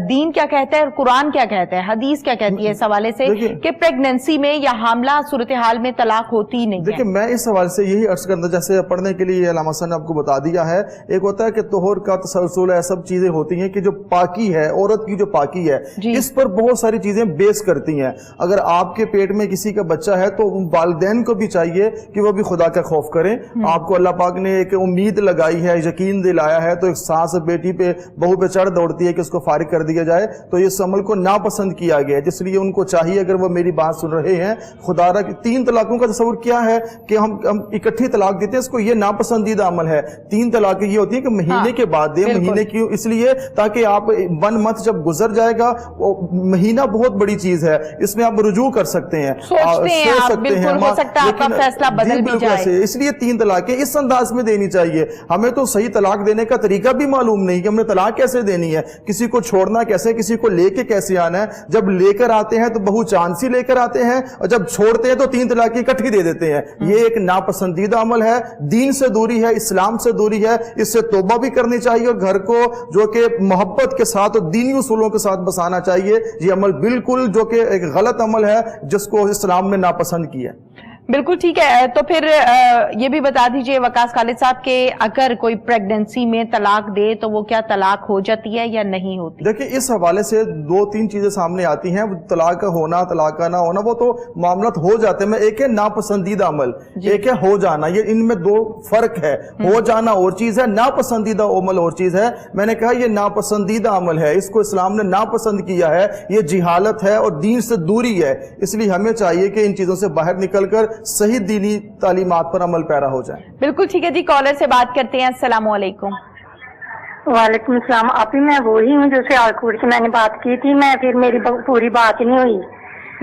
A: دین کیا کہتا ہے اور قرآن کیا کہتا ہے, حدیث کیا کہتی ہے اس حوالے سے کہ پریگنینسی میں یا حاملہ صورتحال میں طلاق ہوتی ہی نہیں ہے؟
B: دیکھیں میں اس حوالے سے یہی عرض کرنا, جیسے پڑھنے کے لیے علامہ صاحب نے آپ کو بتا دیا ہے, ایک ہوتا ہے کہ طہور کا تسلسل ہے, سب چیزیں ہوتی ہیں کہ جو پاکی ہے, عورت کی جو پاکی ہے اس پر بہت ساری چیزیں بیس کرتی ہیں. اگر آپ کے پیٹ میں کسی کا بچہ ہے تو والدین کو بھی چاہیے کہ وہ بھی خدا کا خوف کریں. آپ کو اللہ پاک نے ایک امید لگائی ہے, یقین دلایا ہے, تو ایک سانس بیٹی پہ بہو پہ چڑھ دوڑتی ہے کہ اس کو فارغ کر دیا جائے, تو اس عمل کو ناپسند کیا گیا ہے. جس لیے ان کو چاہیے, اگر وہ میری بات سن رہے ہیں, خدا را 3 طلاقوں کا تصور کیا ہے کہ ہم اکٹھی طلاق دیتے ہیں, اس کو یہ ناپسندیدہ عمل ہے. 3 طلاقیں یہ ہوتی ہیں کہ مہینے کے بعد دیں, مہینے کی اس لیے تاکہ آپ 1 منتھ جب گزر جائے گا, مہینہ بہت بڑی چیز ہے, اس میں آپ رجوع کر سکتے ہیں,
A: سوچ سکتے ہیں, ہو سکتا ہے آپ کا فیصلہ بدل بھی جائے.
B: اس لیے 3 طلاقیں اس انداز میں دینی چاہیے. ہمیں تو صحیح طلاق دینے کا طریقہ بھی معلوم نہیں کہ ہم نے طلاق کیسے دینی ہے, کسی کو چھوڑنا کیسے, کسی کو لے کے کیسے آنا ہے. جب لے کر آتے ہیں تو بہو چانسی لے کر آتے ہیں, اور جب چھوڑتے ہیں تو 3 طلاقیں اکٹھی دے دیتے ہیں. یہ ایک ناپسندیدہ عمل ہے, دین سے دوری ہے, اسلام سے دوری ہے. اس سے توبہ بھی کرنی چاہیے اور گھر کو جو کہ محبت کے ساتھ اور دینی اصولوں کے ساتھ بسانا چاہیے. یہ عمل بالکل جو کہ ایک غلط عمل ہے جس کو اسلام میں ناپسند کیا ہے.
A: बिल्कुल ठीक है। तो फिर ये भी बता दीजिए वकास खालिद साहब के अगर कोई प्रेगनेंसी में तलाक दे तो वो क्या तलाक हो जाती है या नहीं होती?
B: देखिए, इस हवाले से दो तीन चीजें सामने आती हैं। तलाक का होना, तलाक का ना होना, वो तो मामला हो जाते हैं। एक है नापसंदीदा अमल, एक है हो जाना। ये इनमें दो फर्क है। हो जाना और चीज है, नापसंदीदा अमल और चीज है। मैंने कहा ये नापसंदीदा अमल है, इसको इस्लाम ने नापसंद किया है, ये जिहालत है और दीन से दूरी है। इसलिए हमें चाहिए कि इन चीजों से बाहर निकलकर सही दीनी तालीमात पर अमल पैरा हो जाए।
A: बिल्कुल ठीक है जी, कॉलर से बात करते हैं। अस्सलाम वालेकुम।
J: वालेकुम सलाम। अभी मैं वही हूँ जो सियालकोट से मैंने बात की थी, मैं फिर मेरी पूरी बात नहीं हुई।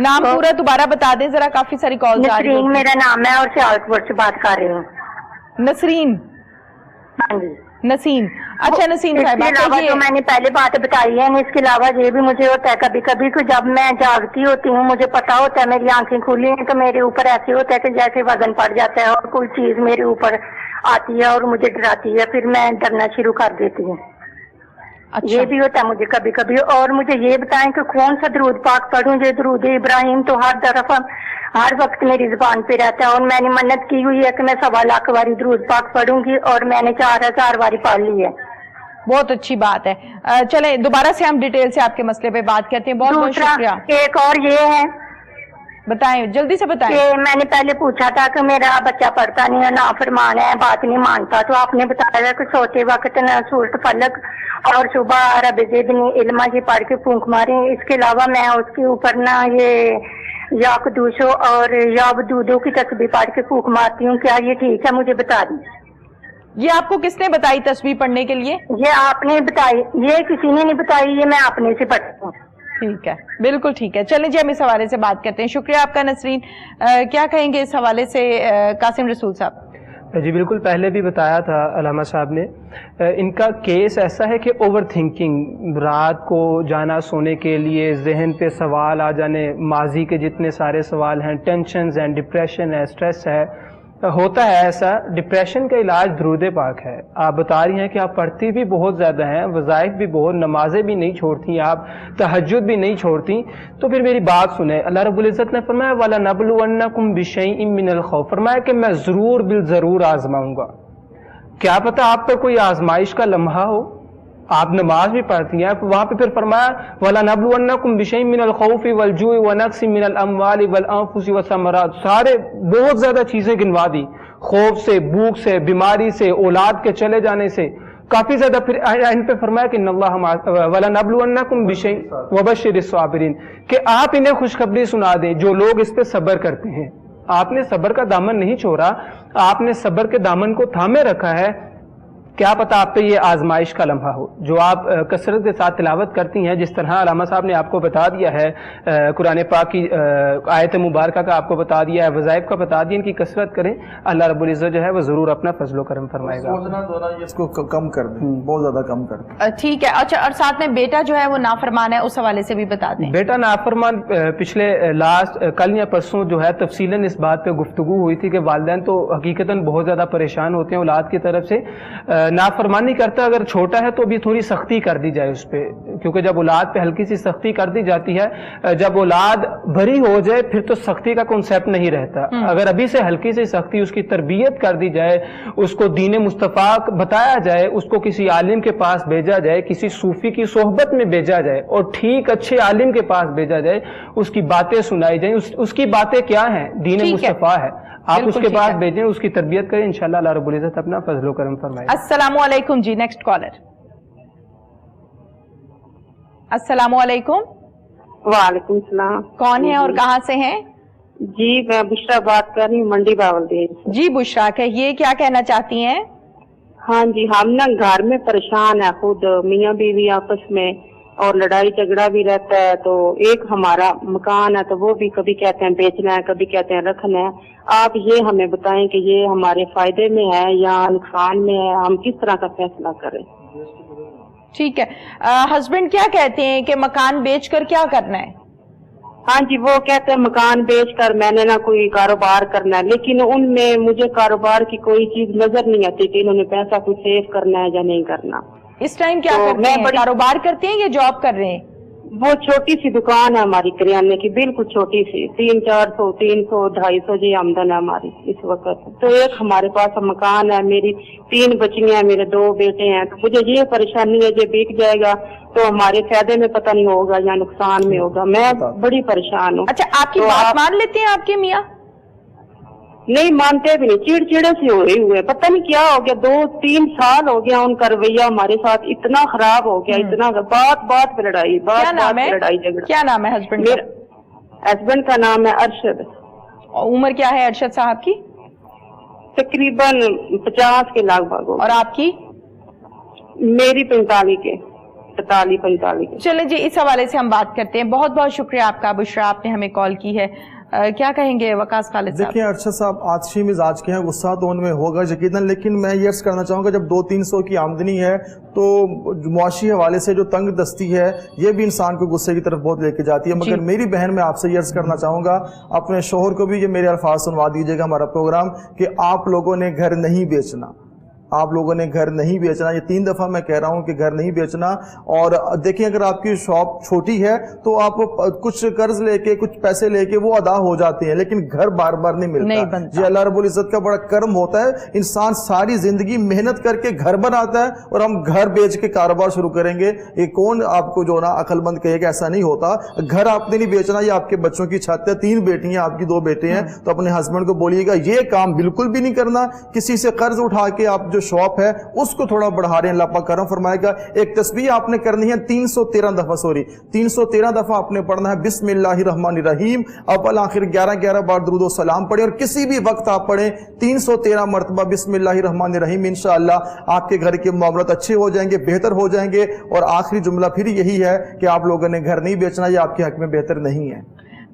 A: नाम पूरा दोबारा बता दें जरा, काफी सारी कॉल आ रही है।
J: नसरीन मेरा नाम है और सियालकोट से बात कर रही हूँ।
A: नसरीन?
J: हाँ जी,
A: नसीम। अच्छा नसीम साहब,
J: इसके अलावा जो मैंने पहले बात बताई है, इसके अलावा ये भी मुझे होता है कभी कभी कि जब मैं जागती होती हूँ, मुझे पता होता है मेरी आंखें खुली हैं, तो मेरे ऊपर ऐसे होता है कि जैसे वजन पड़ जाता है और कोई चीज मेरे ऊपर आती है और मुझे डराती है, फिर मैं डरना शुरू कर देती हूँ। अच्छा। ये भी होता है मुझे कभी कभी। और मुझे ये बताएं कि कौन सा दरूद पाक पढ़ूं? जो दरूद इब्राहिम तो हर वक्त मेरी जुबान पे रहता है और मैंने मन्नत की हुई है कि मैं 1.25 लाख बारी दरूद पाक पढ़ूंगी और मैंने 4000 बारी पढ़ ली है।
A: बहुत अच्छी बात है। चले दोबारा से हम डिटेल से आपके मसले पे बात करते हैं। बहुत बहुत शुक्रिया।
J: एक और ये है,
A: बताएं, जल्दी से बताएं।
J: मैंने पहले पूछा था कि मेरा बच्चा पढ़ता नहीं है, नाफरमान है, बात नहीं मानता, तो आपने बताया कि सोते वक्त न सूरत फलक और सुबह रब ज़िदनी इल्मा की पढ़ के फूंक मारे। इसके अलावा मैं उसके ऊपर ना ये याकदूसो और याबदूदो की तस्बीह पढ़ के फूंक मारती हूँ। क्या ये ठीक है? मुझे बता दीजिए।
A: ये आपको किसने बताई तस्बीह पढ़ने के लिए?
J: ये आपने बताई, ये किसी ने नहीं बताई, ये मैं अपने से पढ़ती हूँ।
A: ठीक है, बिल्कुल ठीक है। चलिए जी, हम इस हवाले से बात करते हैं। शुक्रिया आपका नसरीन। क्या कहेंगे इस हवाले से कासिम रसूल साहब?
E: जी बिल्कुल, पहले भी बताया था अलामा साहब ने, इनका केस ऐसा है कि ओवर थिंकिंग, रात को जाना सोने के लिए जहन पे सवाल आ जाने, माजी के जितने सारे सवाल हैं, टेंशन्स हैं, डिप्रेशन है, स्ट्रेस है, होता है ऐसा। डिप्रेशन का इलाज दरूद पाक है। आप बता रही हैं कि आप पढ़ती भी बहुत ज़्यादा हैं, वज़ाइफ भी बहुत, नमाजें भी नहीं छोड़ती, आप तहज्जुद भी नहीं छोड़ती, तो फिर मेरी बात सुने। अल्लाह रब्बुल इज़्ज़त ने फरमाया वला नबलुवन्नकुम बिशैइन मिनल खौफ, फरमाया कि मैं ज़रूर बिल ज़रूर आजमाऊंगा। क्या पता आप पर कोई आजमाइश का लम्हा हो, आप नमाज भी पढ़ती हैं, वहां पे फिर फरमाया वला नबलुवन्नकुम बिशैइन मिनल खौफि वल जुइ व नक्सिन मिनल अम्वालि वल अनफुसि व समरात, सारे बहुत ज्यादा चीजें गिनवा दी, खौफ से, भूख से, बीमारी से, औलाद के चले जाने से, काफी ज्यादा। फिर एंड पे फरमाया कि नल्लाह वला नबलुवन्नकुम बिशैइन व बश्शिरिस साबिरीन, कि आप इन्हें खुशखबरी सुना दें जो लोग इस पे सब्र करते हैं। आपने सब्र का दामन नहीं छोड़ा, आपने सब्र के दामन को थामे रखा है। क्या पता आप पे ये आजमाइश का लम्हा हो जो आप कसरत के साथ तिलावत करती हैं। जिस तरह अलामा साहब ने आपको बता दिया है, कुरान पाक की आयत मुबारका का आपको बता दिया है, वज़ाइफ का बता दिया, इनकी कसरत करें, अल्लाह रब्बुल इज़्ज़त जो है वो ज़रूर अपना फजलो करम फरमाएगा।
B: इसको कम कर दें, बहुत ज़्यादा कम कर दें।
A: ठीक है। अच्छा, और साथ में बेटा जो है वो नाफरमान है, उस हवाले से भी बता दें।
E: बेटा नाफरमान, पिछले कल या परसों जो है तफसीलन इस बात पर गुफ्तगू हुई थी कि वालिदैन तो हकीकतन बहुत ज़्यादा परेशान होते हैं औलाद की तरफ से। नाफरमानी करता अगर छोटा है तो अभी थोड़ी सख्ती कर दी जाए उस पर, क्योंकि जब औलाद पे हल्की सी सख्ती कर दी जाती है, जब औलाद बड़ी हो जाए फिर तो सख्ती का कॉन्सेप्ट नहीं रहता। अगर अभी से हल्की सी सख्ती, उसकी तरबियत कर दी जाए, उसको दीन मुस्तफ़ा बताया जाए, उसको किसी आलिम के पास भेजा जाए, किसी सूफी की सोहबत में भेजा जाए और ठीक अच्छे आलिम के पास भेजा जाए, उसकी बातें सुनाई जाए। उसकी बातें क्या हैं? दीन मुस्तफ़ा है, आप उसके बाद भेजें, उसकी तरबियत करें, इंशाअल्लाह अल्लाह रब्बुल इज़्ज़त अपना फजलो करम फरमाए।
A: अस्सलामु अलैकुम जी। Next collar. अस्सलामु अलैकुम।
K: वालेकुम सलाम।
A: कौन है और कहाँ से हैं?
K: जी मैं बुशरा बात कर रही हूँ, मंडी बावलदेव।
A: जी बुशरा, कहिए क्या कहना चाहती हैं?
K: हाँ जी, हम ना घर में परेशान है, खुद मियाँ बीवी आपस में, और लड़ाई झगड़ा भी रहता है। तो एक हमारा मकान है तो वो भी कभी कहते हैं बेचना है, कभी कहते हैं रखना है। आप ये हमें बताएं कि ये हमारे फायदे में है या नुकसान में है, हम किस तरह का फैसला करें?
A: ठीक है। हस्बैंड क्या कहते हैं कि मकान बेचकर क्या करना है?
K: हाँ जी, वो कहते हैं मकान बेचकर मैंने ना कोई कारोबार करना है, लेकिन उनमें मुझे कारोबार की कोई चीज नजर नहीं आती कि इन्होंने पैसा कुछ सेव करना है या नहीं करना।
A: इस टाइम क्या करते हैं? कारोबार करते हैं या जॉब कर रहे हैं?
K: वो छोटी सी दुकान है हमारी किराने की, बिल्कुल छोटी सी, 300-400, 300, 250 जी आमदन है हमारी इस वक्त। तो एक हमारे पास मकान है, मेरी 3 बच्चियां हैं, मेरे 2 बेटे हैं। तो मुझे ये परेशानी है, ये बिक जाएगा तो हमारे फायदे में पता नहीं होगा या नुकसान में होगा। मैं बड़ी परेशान हूँ।
A: अच्छा, आपकी
K: तो
A: बात मान लेते हैं आपके मियाँ?
K: नहीं मानते भी नहीं, चिड़चिड़े से हुए हुए, पता नहीं क्या हो गया। 2-3 साल हो गया उनका रवैया हमारे साथ इतना खराब हो गया, इतना बात बात पे लड़ाई, बात बात पे लड़ाई झगड़ा।
A: क्या नाम है हस्बैंड का?
K: हस्बैंड का नाम है अरशद।
A: और उम्र क्या है अरशद साहब की?
K: तकरीबन 50 के लगभग।
A: और आपकी?
K: मेरी 45 के, 45 के।
A: चलें जी, इस हवाले से हम बात करते हैं। बहुत बहुत शुक्रिया आपका बुशरा, आपने हमें कॉल की है। क्या कहेंगे वकास खालिद साहब?
B: देखिए अरशद साहब आतिशी मिजाज के हैं, गुस्सा तो उनमें होगा यकीनन, लेकिन मैं ये अर्ज करना चाहूँगा जब 200-300 की आमदनी है तो मुआशी हवाले से जो तंग दस्ती है ये भी इंसान को गुस्से की तरफ बहुत लेके जाती है। मगर मेरी बहन, मैं आपसे ये अर्ज करना चाहूँगा, अपने शोहर को भी ये मेरे अल्फाज सुनवा दीजिएगा हमारा प्रोग्राम, कि आप लोगों ने घर नहीं बेचना, आप लोगों ने घर नहीं बेचना। ये 3 दफ़ा मैं कह रहा हूँ कि घर नहीं बेचना। और देखिए अगर आपकी शॉप छोटी है तो आप कुछ कर्ज लेके, कुछ पैसे लेके वो अदा हो जाते हैं, लेकिन घर बार बार नहीं मिलता। ये अल्लाह रब्बुल इज़्ज़त का बड़ा कर्म होता है। इंसान सारी जिंदगी मेहनत करके घर बनाता है और हम घर बेच के कारोबार शुरू करेंगे। ये कौन आपको जो ना अक्लमंद कहेगा? ऐसा नहीं होता। घर आपने नहीं बेचना, ये आपके बच्चों की छत है। 3 बेटियां, आपकी 2 बेटे हैं, तो अपने हस्बैंड को बोलिएगा ये काम बिल्कुल भी नहीं करना। किसी से कर्ज उठा के आप जो शॉप है उसको थोड़ा बढ़ा रहे हैं, अल्लाह पाक करम फरमाएगा। एक तस्बीह आपने करनी है 313 दफा, 313 दफा आपने पढ़ना है बिस्मिल्लाहिर्रहमानिर्रहीम। अव्वल आखिर 11-11 बार दुरूद व सलाम पढ़े, और किसी भी वक्त आप पढ़ें 313 मरतबा बिस्मिल्लाहिर्रहमानिर्रहीम। इंशाअल्लाह आपके घर के मामलात अच्छे हो जाएंगे, बेहतर हो जाएंगे। और आखिरी जुमला फिर यही है कि आप लोगों ने घर नहीं बेचना, ये आपके हक में बेहतर नहीं है।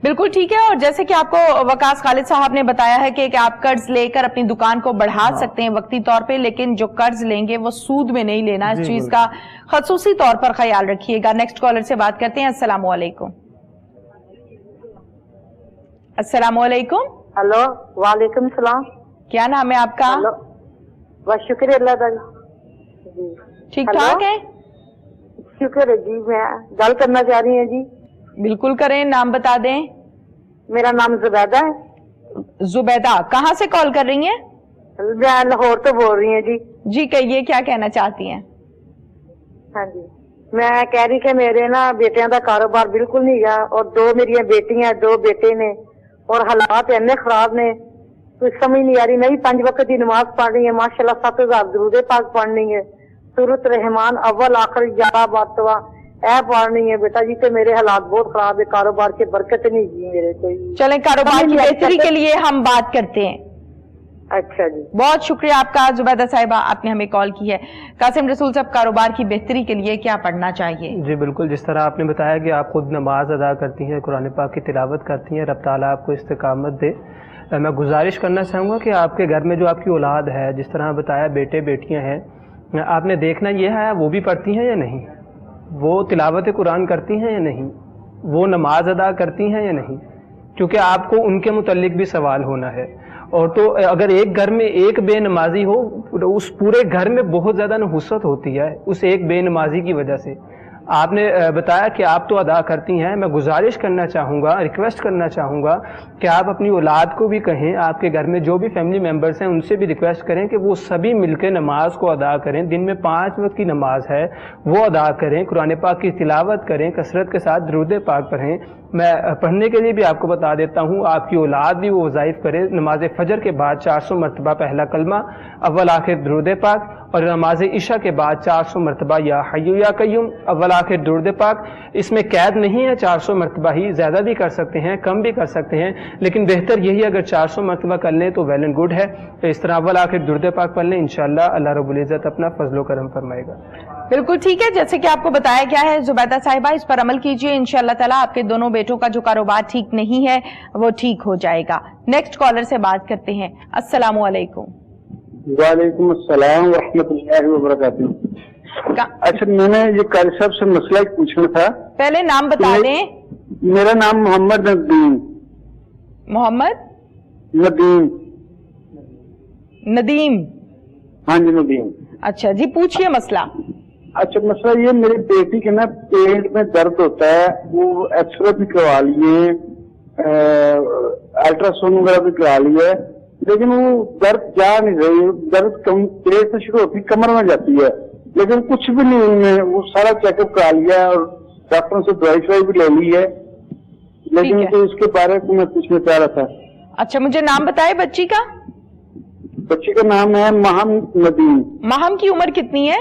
A: बिल्कुल ठीक है। और जैसे कि आपको वकास खालिद साहब ने बताया है कि आप कर्ज लेकर अपनी दुकान को बढ़ा सकते हैं वक्ती तौर पे, लेकिन जो कर्ज लेंगे वो सूद में नहीं लेना। इस चीज का खसूसी तौर पर ख्याल रखिएगा। नेक्स्ट कॉलर से बात करते हैं। अस्सलाम वालेकुम। अस्सलाम वालेकुम।
L: हेलो, वालेकुम सलाम।
A: क्या नाम है आपका?
L: बस शुक्र अल्लाह का जी,
A: ठीक ठाक है?
L: शुक्र है जी। मैं गल करना चाह रही हूँ जी।
A: बिल्कुल करें, नाम बता दें।
L: मेरा नाम जुबैदा है।
A: जुबैदा, कहाँ से कॉल कर रही हैं?
L: मैं लाहौर तो बोल रही हूँ जी।
A: जी कहिए, क्या कहना चाहती हैं?
L: हाँ जी, मैं कह रही कि मेरे ना बेटियां का कारोबार बिल्कुल नहीं गया, और 2 मेरिया बेटियां, 2 बेटे ने, और हालात इन्ने खराब ने, कुछ समझ नहीं आ रही। मैं भी 5 वक्त की नमाज पढ़ रही है, माशाल्लाह 7000 दुरूद पाक पढ़नी है, सूरत रहमान अव्वल आखिर 11 बातवा ऐ पढ़नी है बेटा जी। तो मेरे हालात बहुत खराब है, कारोबार की बरकत नहीं जी मेरे कोई।
A: चले कारोबार की बेहतरी के लिए हम बात करते हैं।
L: अच्छा जी,
A: बहुत शुक्रिया आपका जुबैदा साहिबा, आपने हमें कॉल की है। कासिम रसूल साहब, कारोबार की बेहतरी के लिए क्या पढ़ना चाहिए?
E: जी बिल्कुल, जिस तरह आपने बताया कि आप खुद नमाज अदा करती हैं, कुरान पाक की तिलावत करती हैं, रब ताला आपको इस्तिकामत दे। मैं गुजारिश करना चाहूँगा कि आपके घर में जो आपकी औलाद है, जिस तरह बताया बेटे बेटियाँ हैं, आपने देखना ये है वो भी पढ़ती हैं या नहीं, वो तिलावत कुरान करती हैं या नहीं, वो नमाज अदा करती हैं या नहीं, क्योंकि आपको उनके मुतल्लिक भी सवाल होना है। और तो अगर एक घर में एक बेनमाजी हो, उस पूरे घर में बहुत ज़्यादा नहुसत होती है उस एक बेनमाजी की वजह से। आपने बताया कि आप तो अदा करती हैं, मैं गुजारिश करना चाहूँगा, रिक्वेस्ट करना चाहूँगा कि आप अपनी औलाद को भी कहें, आपके घर में जो भी फैमिली मेम्बर्स हैं उनसे भी रिक्वेस्ट करें कि वो सभी मिलकर नमाज को अदा करें। दिन में 5 वक्त की नमाज है वो अदा करें, कुरान पाक की तिलावत करें, कसरत के साथ दुरूद पाक पढ़ें। मैं पढ़ने के लिए भी आपको बता देता हूँ, आपकी औलाद भी वो वज़ाइफ करे। नमाज फजर के बाद 400 मरतबा पहला कलमा, अव्वल आखिर दुरूद पाक, और नमाज इशा के बाद 400 मरतबा या हय्यु या कय्यूम, अव्वल आखिर दुरूद पाक। इसमें कैद नहीं है, 400 मरतबा ही, ज़्यादा भी कर सकते हैं, कम भी कर सकते हैं, लेकिन बेहतर यही अगर 400 मरतबा कर लें तो वेल एंड गुड है। तो इस तरह अव्वल आखिर दुरूद पाक पढ़ लें, इंशाअल्लाह अल्लाह रब्बुल इज़्ज़त अपना फजलो करम फरमाएगा।
A: बिल्कुल ठीक है, जैसे कि आपको बताया गया है जुबैदा साहिबा, इस पर अमल कीजिए, इंशाअल्लाह ताला आपके दोनों बेटों का जो कारोबार ठीक नहीं है वो ठीक हो जाएगा। नेक्स्ट कॉलर से बात करते हैं। अस्सलाम वालेकुम।
M: वालेकुम अस्सलाम व रहमतुल्लाहि व बरकातुहू। अच्छा, मैंने ये कारी साहब से मसला पूछना था।
A: पहले नाम बता दें।
M: मेरा नाम मोहम्मद नदीम।
A: मोहम्मद
M: नदीम?
A: नदीम?
M: हाँ जी, नदीम।
A: अच्छा जी, पूछिए मसला।
M: अच्छा मसला ये, मेरी बेटी के ना पेट में दर्द होता है, वो एक्सरे भी करवा लिए, अल्ट्रासाउंड वगैरह भी करा लिया है, लेकिन वो दर्द जा नहीं रही, दर्द कम पेट से शुरू होती कमर में जाती है, लेकिन कुछ भी नहीं उनमें, वो सारा चेकअप करा लिया और डॉक्टरों से दवाई भी ले ली है, लेकिन तो इसके बारे में मैं पूछना चाह रहा था।
A: अच्छा, मुझे नाम बताए बच्ची का।
M: बच्ची का नाम है महम नदीम।
A: महम की उम्र कितनी है?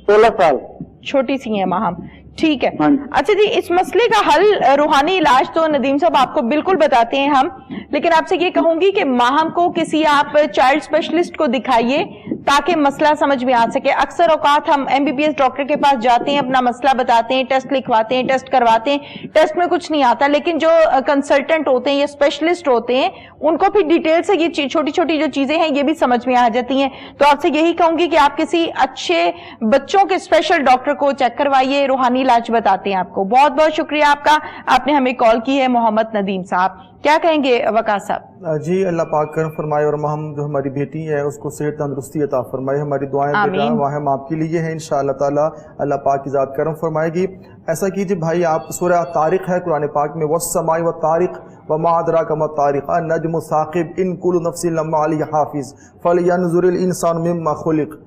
M: 16 साल।
A: छोटी सी है महम, ठीक है। अच्छा जी, इस मसले का हल रूहानी इलाज तो नदीम साहब आपको बिल्कुल बताते हैं हम, लेकिन आपसे ये कहूंगी कि महम को किसी आप चाइल्ड स्पेशलिस्ट को दिखाइए ताकि मसला समझ में आ सके। अक्सर औकात हम एमबीबीएस डॉक्टर के पास जाते हैं, अपना मसला बताते हैं, टेस्ट लिखवाते हैं, टेस्ट करवाते हैं, टेस्ट में कुछ नहीं आता, लेकिन जो कंसल्टेंट होते हैं या स्पेशलिस्ट होते हैं उनको भी डिटेल से ये छोटी छोटी जो चीजें हैं ये भी समझ में आ जाती हैं। तो आपसे यही कहूंगी कि आप किसी अच्छे बच्चों के स्पेशल डॉक्टर को चेक करवाइए, रूहानी इलाज बताते हैं आपको। बहुत बहुत शुक्रिया आपका, आपने हमें कॉल की है मोहम्मद नदीम साहब। क्या कहेंगे वकास साहब?
B: जी, अल्लाह पाक करम फरमाए और महम जो हमारी बेटी है उसको सेहत तंदुरुस्ती अता फरमाए। हमारी दुआएं बेटा वाहम आपके लिए है, इंशाअल्लाह ताला अल्लाह पाक की ज़ात करम फरमाएगी। ऐसा कीजिए भाई, आप सूरह तारिक है कुरान पाक में, वस्समाई व तारिक व मा अदराका मा तारिक अन्नजमु साकिब इन कुल्लु नफ्सिन लम्मा अलैहा हाफिज फलयंजुरिल इंसानु मिम्मा खुलिक।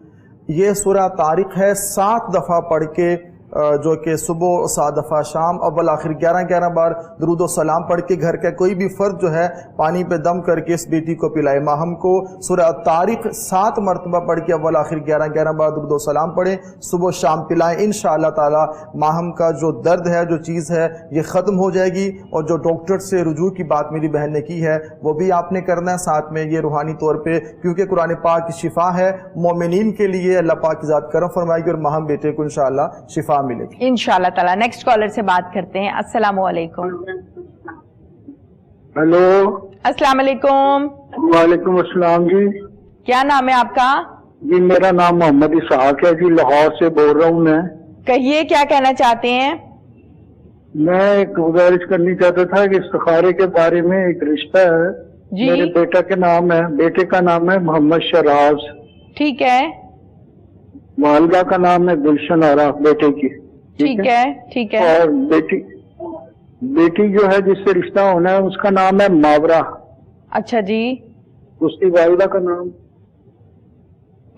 B: ये सूरह तारिक है, 7 दफ़ा पढ़ के जो कि सुबह 7 दफ़ा, शाम अव्वल आखिर 11 बार दरूद व सलाम पढ़ के घर का कोई भी फ़र्द जो है पानी पे दम करके इस बेटी को पिलाए। माहम को सूरह तारिक 7 मरतबा पढ़ के अव्वल आखिर 11 बार दरूद व सलाम पढ़ें, सुबह शाम पिलाएं। इंशाअल्लाह ताला माहम का जो दर्द है, जो चीज़ है, ये ख़त्म हो जाएगी। और जो डॉक्टर से रुजू की बात मेरी बहन ने की है वो भी आपने करना है, साथ में ये रूहानी तौर पर, क्योंकि कुरान पाक की शिफा है मोमिनीन के लिए। अल्लाह पाक की ज़ात करम फरमाएगी और माहम बेटे को इंशाअल्लाह शिफा मिलेगी
A: इंशाअल्लाह ताला। नेक्स्ट कॉलर से बात करते हैं। अस्सलाम वालेकुम।
M: हेलो,
A: अस्सलाम वालेकुम।
M: वालेकुम अस्सलाम जी।
A: क्या नाम है आपका?
M: जी मेरा नाम मोहम्मद इसहाक है जी, लाहौर से बोल रहा हूँ मैं।
A: कहिए क्या कहना चाहते हैं?
M: मैं एक गुजारिश करनी चाहता था कि इस्तिखारे के बारे में। एक रिश्ता है
A: जी,
M: मेरे बेटे का नाम है मोहम्मद शराज।
A: ठीक है।
M: वालिदा का नाम है गुलशन आरा, बेटे की।
A: ठीक है, ठीक है।
M: और बेटी जो है जिससे रिश्ता होना है उसका नाम है मावरा।
A: अच्छा जी।
M: उसकी वालिदा का नाम?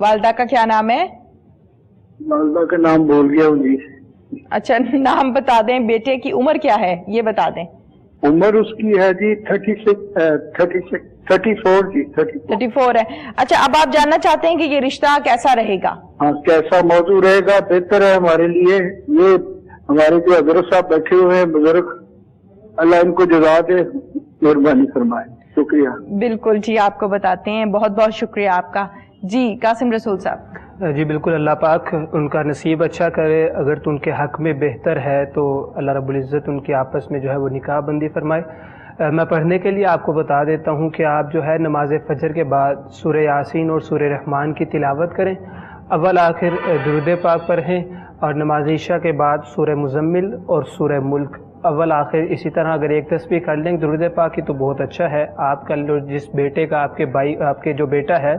A: वालिदा का क्या नाम है?
M: वालिदा का नाम भूल गया हूँ जी।
A: अच्छा, नाम बता दें। बेटे की उम्र क्या है ये बता दें।
M: उम्र उसकी है जी 34 जी।
A: 34 है। अच्छा, अब आप जानना चाहते हैं कि ये रिश्ता कैसा रहेगा?
M: हाँ, कैसा मौजूद रहेगा बेहतर है हमारे लिए। ये हमारे जो हजरत साहब बैठे हुए हैं बुजुर्ग, अल्लाह इनको जज़ा दे, मेहरबानी फरमाए। शुक्रिया।
A: बिल्कुल जी, आपको बताते हैं। बहुत बहुत शुक्रिया आपका। जी कासिम रसूल साहब।
E: जी बिल्कुल, अल्लाह पाक उनका नसीब अच्छा करे। अगर तो उनके हक़ में बेहतर है तो अल्लाह रब्बुल इज़्ज़त उनकी आपस में जो है वो निकाह बंदी फरमाए। मैं पढ़ने के लिए आपको बता देता हूँ कि आप जो है नमाज फ़जर के बाद सूरह यासीन और सूरह रहमान की तिलावत करें, अव्वल आखिर दुरूद पाक पढ़ें, और नमाज इशा के बाद सूरह मुज़म्मिल और सूरह मुल्क अव्वल आखिर इसी तरह अगर एक तस्बीह कर लेंगे दुरूद पाक की तो बहुत अच्छा है। आपका जिस बेटे का आपके जो बेटा है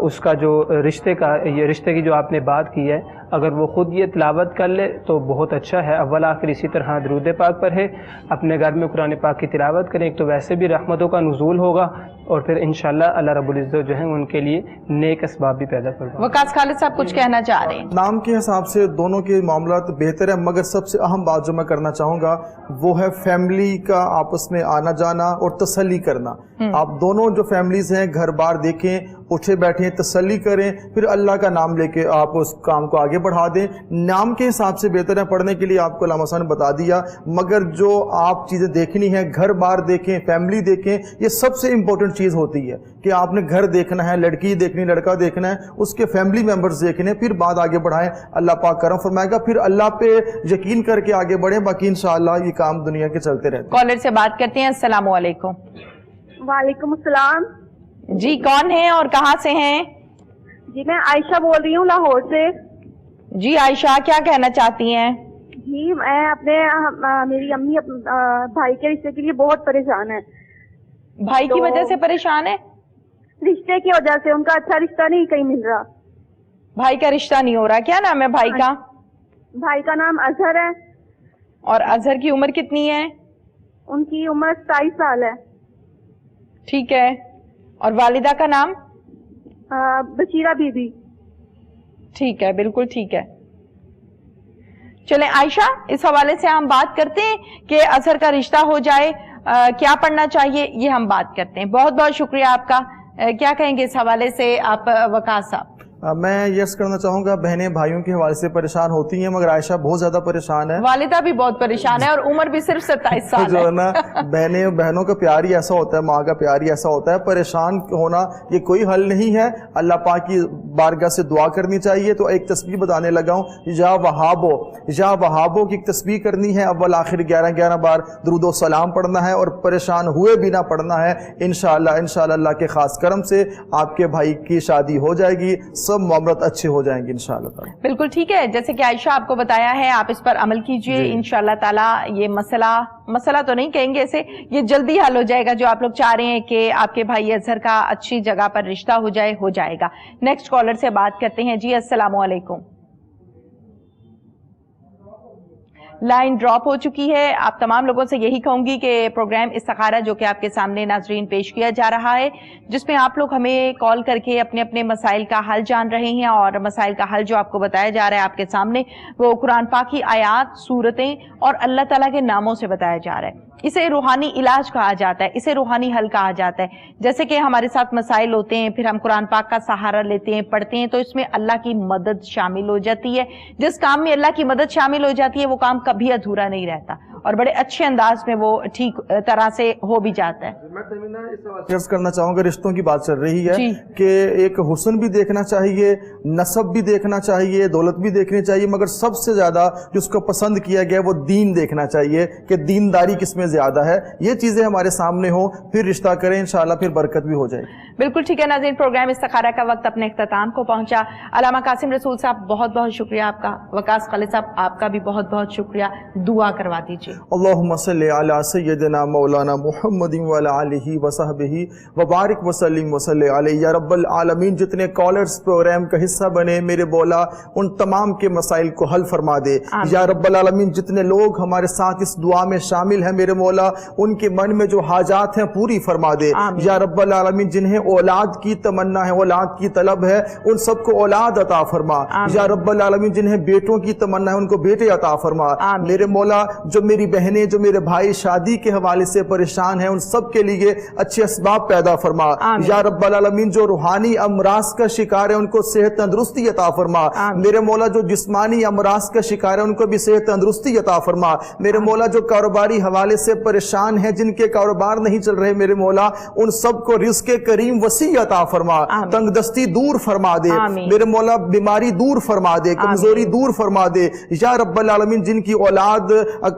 E: उसका जो रिश्ते की जो आपने बात की है, अगर वो ख़ुद ये तिलावत कर ले तो बहुत अच्छा है। अव्वल आखिर इसी तरह दुरूद पाक पढ़े, अपने घर में कुरान पाक की तिलावत करें, एक तो वैसे भी रहमतों का नुज़ूल होगा और फिर इंशाअल्लाह अल्लाह रब्बुल इज़्ज़त जो है उनके लिए नेक असबाब भी पैदा करवा।
A: वकास खालिद साहब कुछ कहना चाह रहे हैं?
B: नाम के हिसाब से दोनों के मामलात बेहतर है, मगर सबसे अहम बात जो मैं करना चाहूँगा वो है फैमिली का आपस में आना जाना और तसल्ली करना। आप दोनों जो फैमिलीज हैं घर बार देखें, उठे बैठे तसल्ली करें, फिर अल्लाह का नाम लेके आप उस काम को आगे बढ़ा दें। नाम के हिसाब से बेहतर है, पढ़ने के लिए आपको अल्लाह ने बता दिया, मगर जो आप चीज़ें देखनी है, घर बार देखें, फैमिली देखें, ये सबसे इंपॉर्टेंट चीज़ होती है कि आपने घर देखना है, लड़की देखनी, लड़का देखना है, उसके फैमिली मेम्बर्स देखने, फिर बात आगे बढ़ाएं। अल्लाह पाक करम फरमाएगा, फिर अल्लाह पे यकीन करके आगे बढ़ें, बाकी इंशाअल्लाह ये काम दुनिया के चलते रहते हैं।
A: कॉलर से बात करते हैं। अस्सलाम वालेकुम।
N: वालेकुम अस्सलाम।
A: जी कौन है और कहाँ से हैं?
N: जी मैं आयशा बोल रही हूँ लाहौर से।
A: जी आयशा, क्या कहना चाहती हैं?
N: जी मैं मेरी अम्मी भाई के रिश्ते के लिए बहुत परेशान है।
A: भाई की वजह से परेशान है?
N: रिश्ते की वजह से, उनका अच्छा रिश्ता नहीं कहीं मिल रहा।
A: بھائی کا رشتہ نہیں ہو رہا، کیا نام ہے بھائی کا؟
N: بھائی کا نام اظہر ہے۔
A: اور اظہر کی عمر کتنی ہے؟
N: ان کی عمر 27 سال ہے۔
A: ٹھیک ہے، اور والدہ کا نام؟
N: Bashira be be.
A: ٹھیک ہے، بالکل ٹھیک ہے۔ چلیں عائشہ، اس حوالے سے ہم بات کرتے ہیں کہ اظہر کا رشتہ ہو جائے کیا پڑھنا چاہیے، یہ ہم بات کرتے ہیں۔ بہت بہت شکریہ آپ کا۔ کیا کہیں گے اس حوالے سے آپ وقاص صاحب؟
B: میں یس کرنا چاہوں گا، بہنیں بھائیوں کے حوالے سے پریشان ہوتی ہیں، مگر عائشہ بہت زیادہ پریشان ہے،
A: والدہ بھی بہت پریشان ہے، اور عمر بھی صرف 27 سال
B: جو ہے نا بہنوں کا پیار ہی ایسا ہوتا ہے، ماں کا پیار ہی ایسا ہوتا ہے، پریشان ہونا یہ کوئی حل نہیں ہے۔ اللہ پاک کی بارگاہ سے دعا کرنی چاہیے۔ تو ایک تسبیح بتانے لگا ہوں، یا وہابو کی ایک تسبیح کرنی ہے، اول آخر 11 بار درود و سلام پڑھنا ہے، اور پریشان ہوئے بھی نہ پڑھنا ہے۔ انشاءاللہ اللہ کے خاص کرم سے آپ کے بھائی کی شادی ہو جائے گی، سب معاملات اچھے ہو جائیں گے انشاءاللہ تعالی۔
A: بالکل ٹھیک ہے، جیسے کہ عائشہ آپ کو بتایا ہے، آپ اس پر عمل کیجئے انشاءاللہ تعالی۔ یہ مسئلہ تو نہیں کہیں گے اسے، یہ جلدی حل ہو جائے گا۔ جو آپ لوگ چاہ رہے ہیں کہ آپ کے بھائی اظہر کا اچھی جگہ پر رشتہ ہو جائے گا۔ نیکسٹ کالر سے بات کرتے ہیں۔ جی السلام علیکم۔ لائن ڈراپ ہو چکی ہے۔ آپ تمام لوگوں سے یہی کہوں گی کہ پروگرام استخارہ جو کہ آپ کے سامنے ناظرین پیش کیا جا رہا ہے، جس میں آپ لوگ ہمیں کال کر کے اپنے اپنے مسائل کا حل جان رہے ہیں، اور مسائل کا حل جو آپ کو بتایا جا رہا ہے آپ کے سامنے، وہ قرآن پاک کی آیات، سورتیں اور اللہ تعالیٰ کے ناموں سے بتایا جا رہا ہے۔ اسے روحانی علاج کہا جاتا ہے، اسے روحانی حل کہا جاتا ہے۔ جیسے کہ ہمارے ساتھ مسائل ہوتے ہیں، پھر ہم قرآن پاک کا سہارا لیتے ہیں، پڑھتے ہیں، تو اس میں اللہ کی مدد شامل ہو جاتی ہے۔ جس کام میں اللہ کی مدد شامل ہو جاتی ہے وہ کام کبھی ادھورا نہیں رہتا، اور بڑے اچھے انداز میں وہ ٹھیک طرح سے ہو بھی جاتا ہے۔
B: میں عرض کرنا چاہوں گا، رشتوں کی بات چل رہی ہے کہ ایک حسن بھی دیکھنا چاہیے، نسب بھی دیکھنا چاہیے، دولت بھی دیکھنی چاہیے، مگر سب سے زیادہ جس کو پسند کیا گیا وہ دین دیکھنا چاہیے کہ دینداری کس میں زیادہ ہے۔ یہ چیزیں ہمارے سامنے ہوں، پھر رشتہ کریں، انشاءاللہ پھر برکت بھی ہو جائے گی۔
A: بالکل ٹھیک ہے ناظرین، پروگرام استخارہ کا وقت اپنے اختتام کو پہنچا۔ علامہ قاسم رسول صاحب بہت بہت شکریہ آپ کا، وقاص خالد صاحب آپ کا بھی بہت بہت شکریہ، دعا کروا دیجیے۔
B: اللہم صلی علی سیدنا مولانا محمد وعلی آلہ وصحبہ وبارک وسلم وصلی علیہ۔ یا رب العالمین، جتنے کالرز پروگرام کا حصہ بنے میرے مولا ان تمام کے مسائل کو حل فرما دے۔ یا رب العالمین، جتنے لوگ ہمارے ساتھ اس دعا میں شامل ہیں میرے مولا ان کے من میں جو حاجات ہیں پوری فرما دے۔ یا رب العالمین، جنہیں اولاد کی تمنا ہے، اولاد کی طلب ہے، ان سب کو اولاد عطا فرما۔ یا رب العالمین، جنہیں بیٹوں کی تمنا ہے ان کو بیٹے عطا فرما۔ میرے مولا، جو میری بہنیں، جو میرے بھائی شادی کے حوالے سے پریشان ہیں ان سب کے لیے اچھے اسباب پیدا فرما۔ یا رب العالمین، جو روحانی امراض کا شکار ہے ان کو صحت تندرستی عطا فرما۔ میرے مولا، جو جسمانی امراض کا شکار ہے ان کو بھی صحت تندرستی عطا فرما۔ میرے مولا، جو کاروباری حوالے سے پریشان ہیں، جن کے کاروبار نہیں چل رہے میرے مولا، ان سب کو رزق کریم وسیع عطا فرما، تنگ دستی دور فرما دے میرے مولا، بیماری دور فرما دے، کمزوری دور فرما دے۔ یا رب العالمین، جن کی اولاد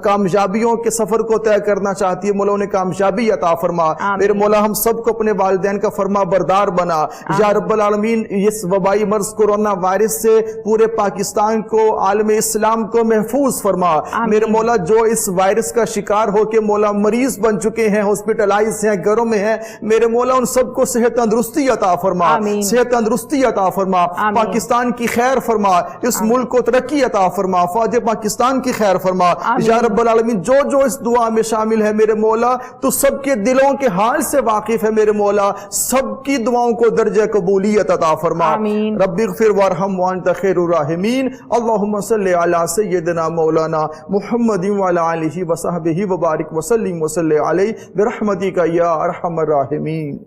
B: کامیابیوں کے سفر کو طے کرنا چاہتی ہے مولا، انہیں کامیابی عطا فرما۔ میرے مولا، ہم سب کو اپنے والدین کا فرما بردار بنا۔ یا رب العالمین، اس وبائی مرض کورونا وائرس سے پورے پاکستان کو، عالم اسلام کو محفوظ فرما۔ میرے مولا، جو اس وائرس کا شکار ہو کے مولا مریض بن چکے ہیں، ہاسپٹلائز ہیں، گھروں میں ہیں، میرے مولا ان سب کو صحت تندرستی عطا فرما، صحت تندرستی عطا فرما، پاکستان کی خیر فرما، اس ملک کو ترقی عطا فرما، فوج پاکستان کی خیر فرما۔ یا رب العالمین، جو جو اس دعا میں شامل ہے میرے مولا، تو سب کے دلوں کے حال سے واقف ہے میرے مولا، سب کی دعاؤں کو درجہ قبولیت عطا فرما۔ رب اغفر وارحم وانت خیر الراحمین۔ اللہم صلی علی سیدنا مولانا محمد وعلی آلہ وصحبہ وبارک وسلم وصلی علیہ برحمتک یا ارحم الراحمین۔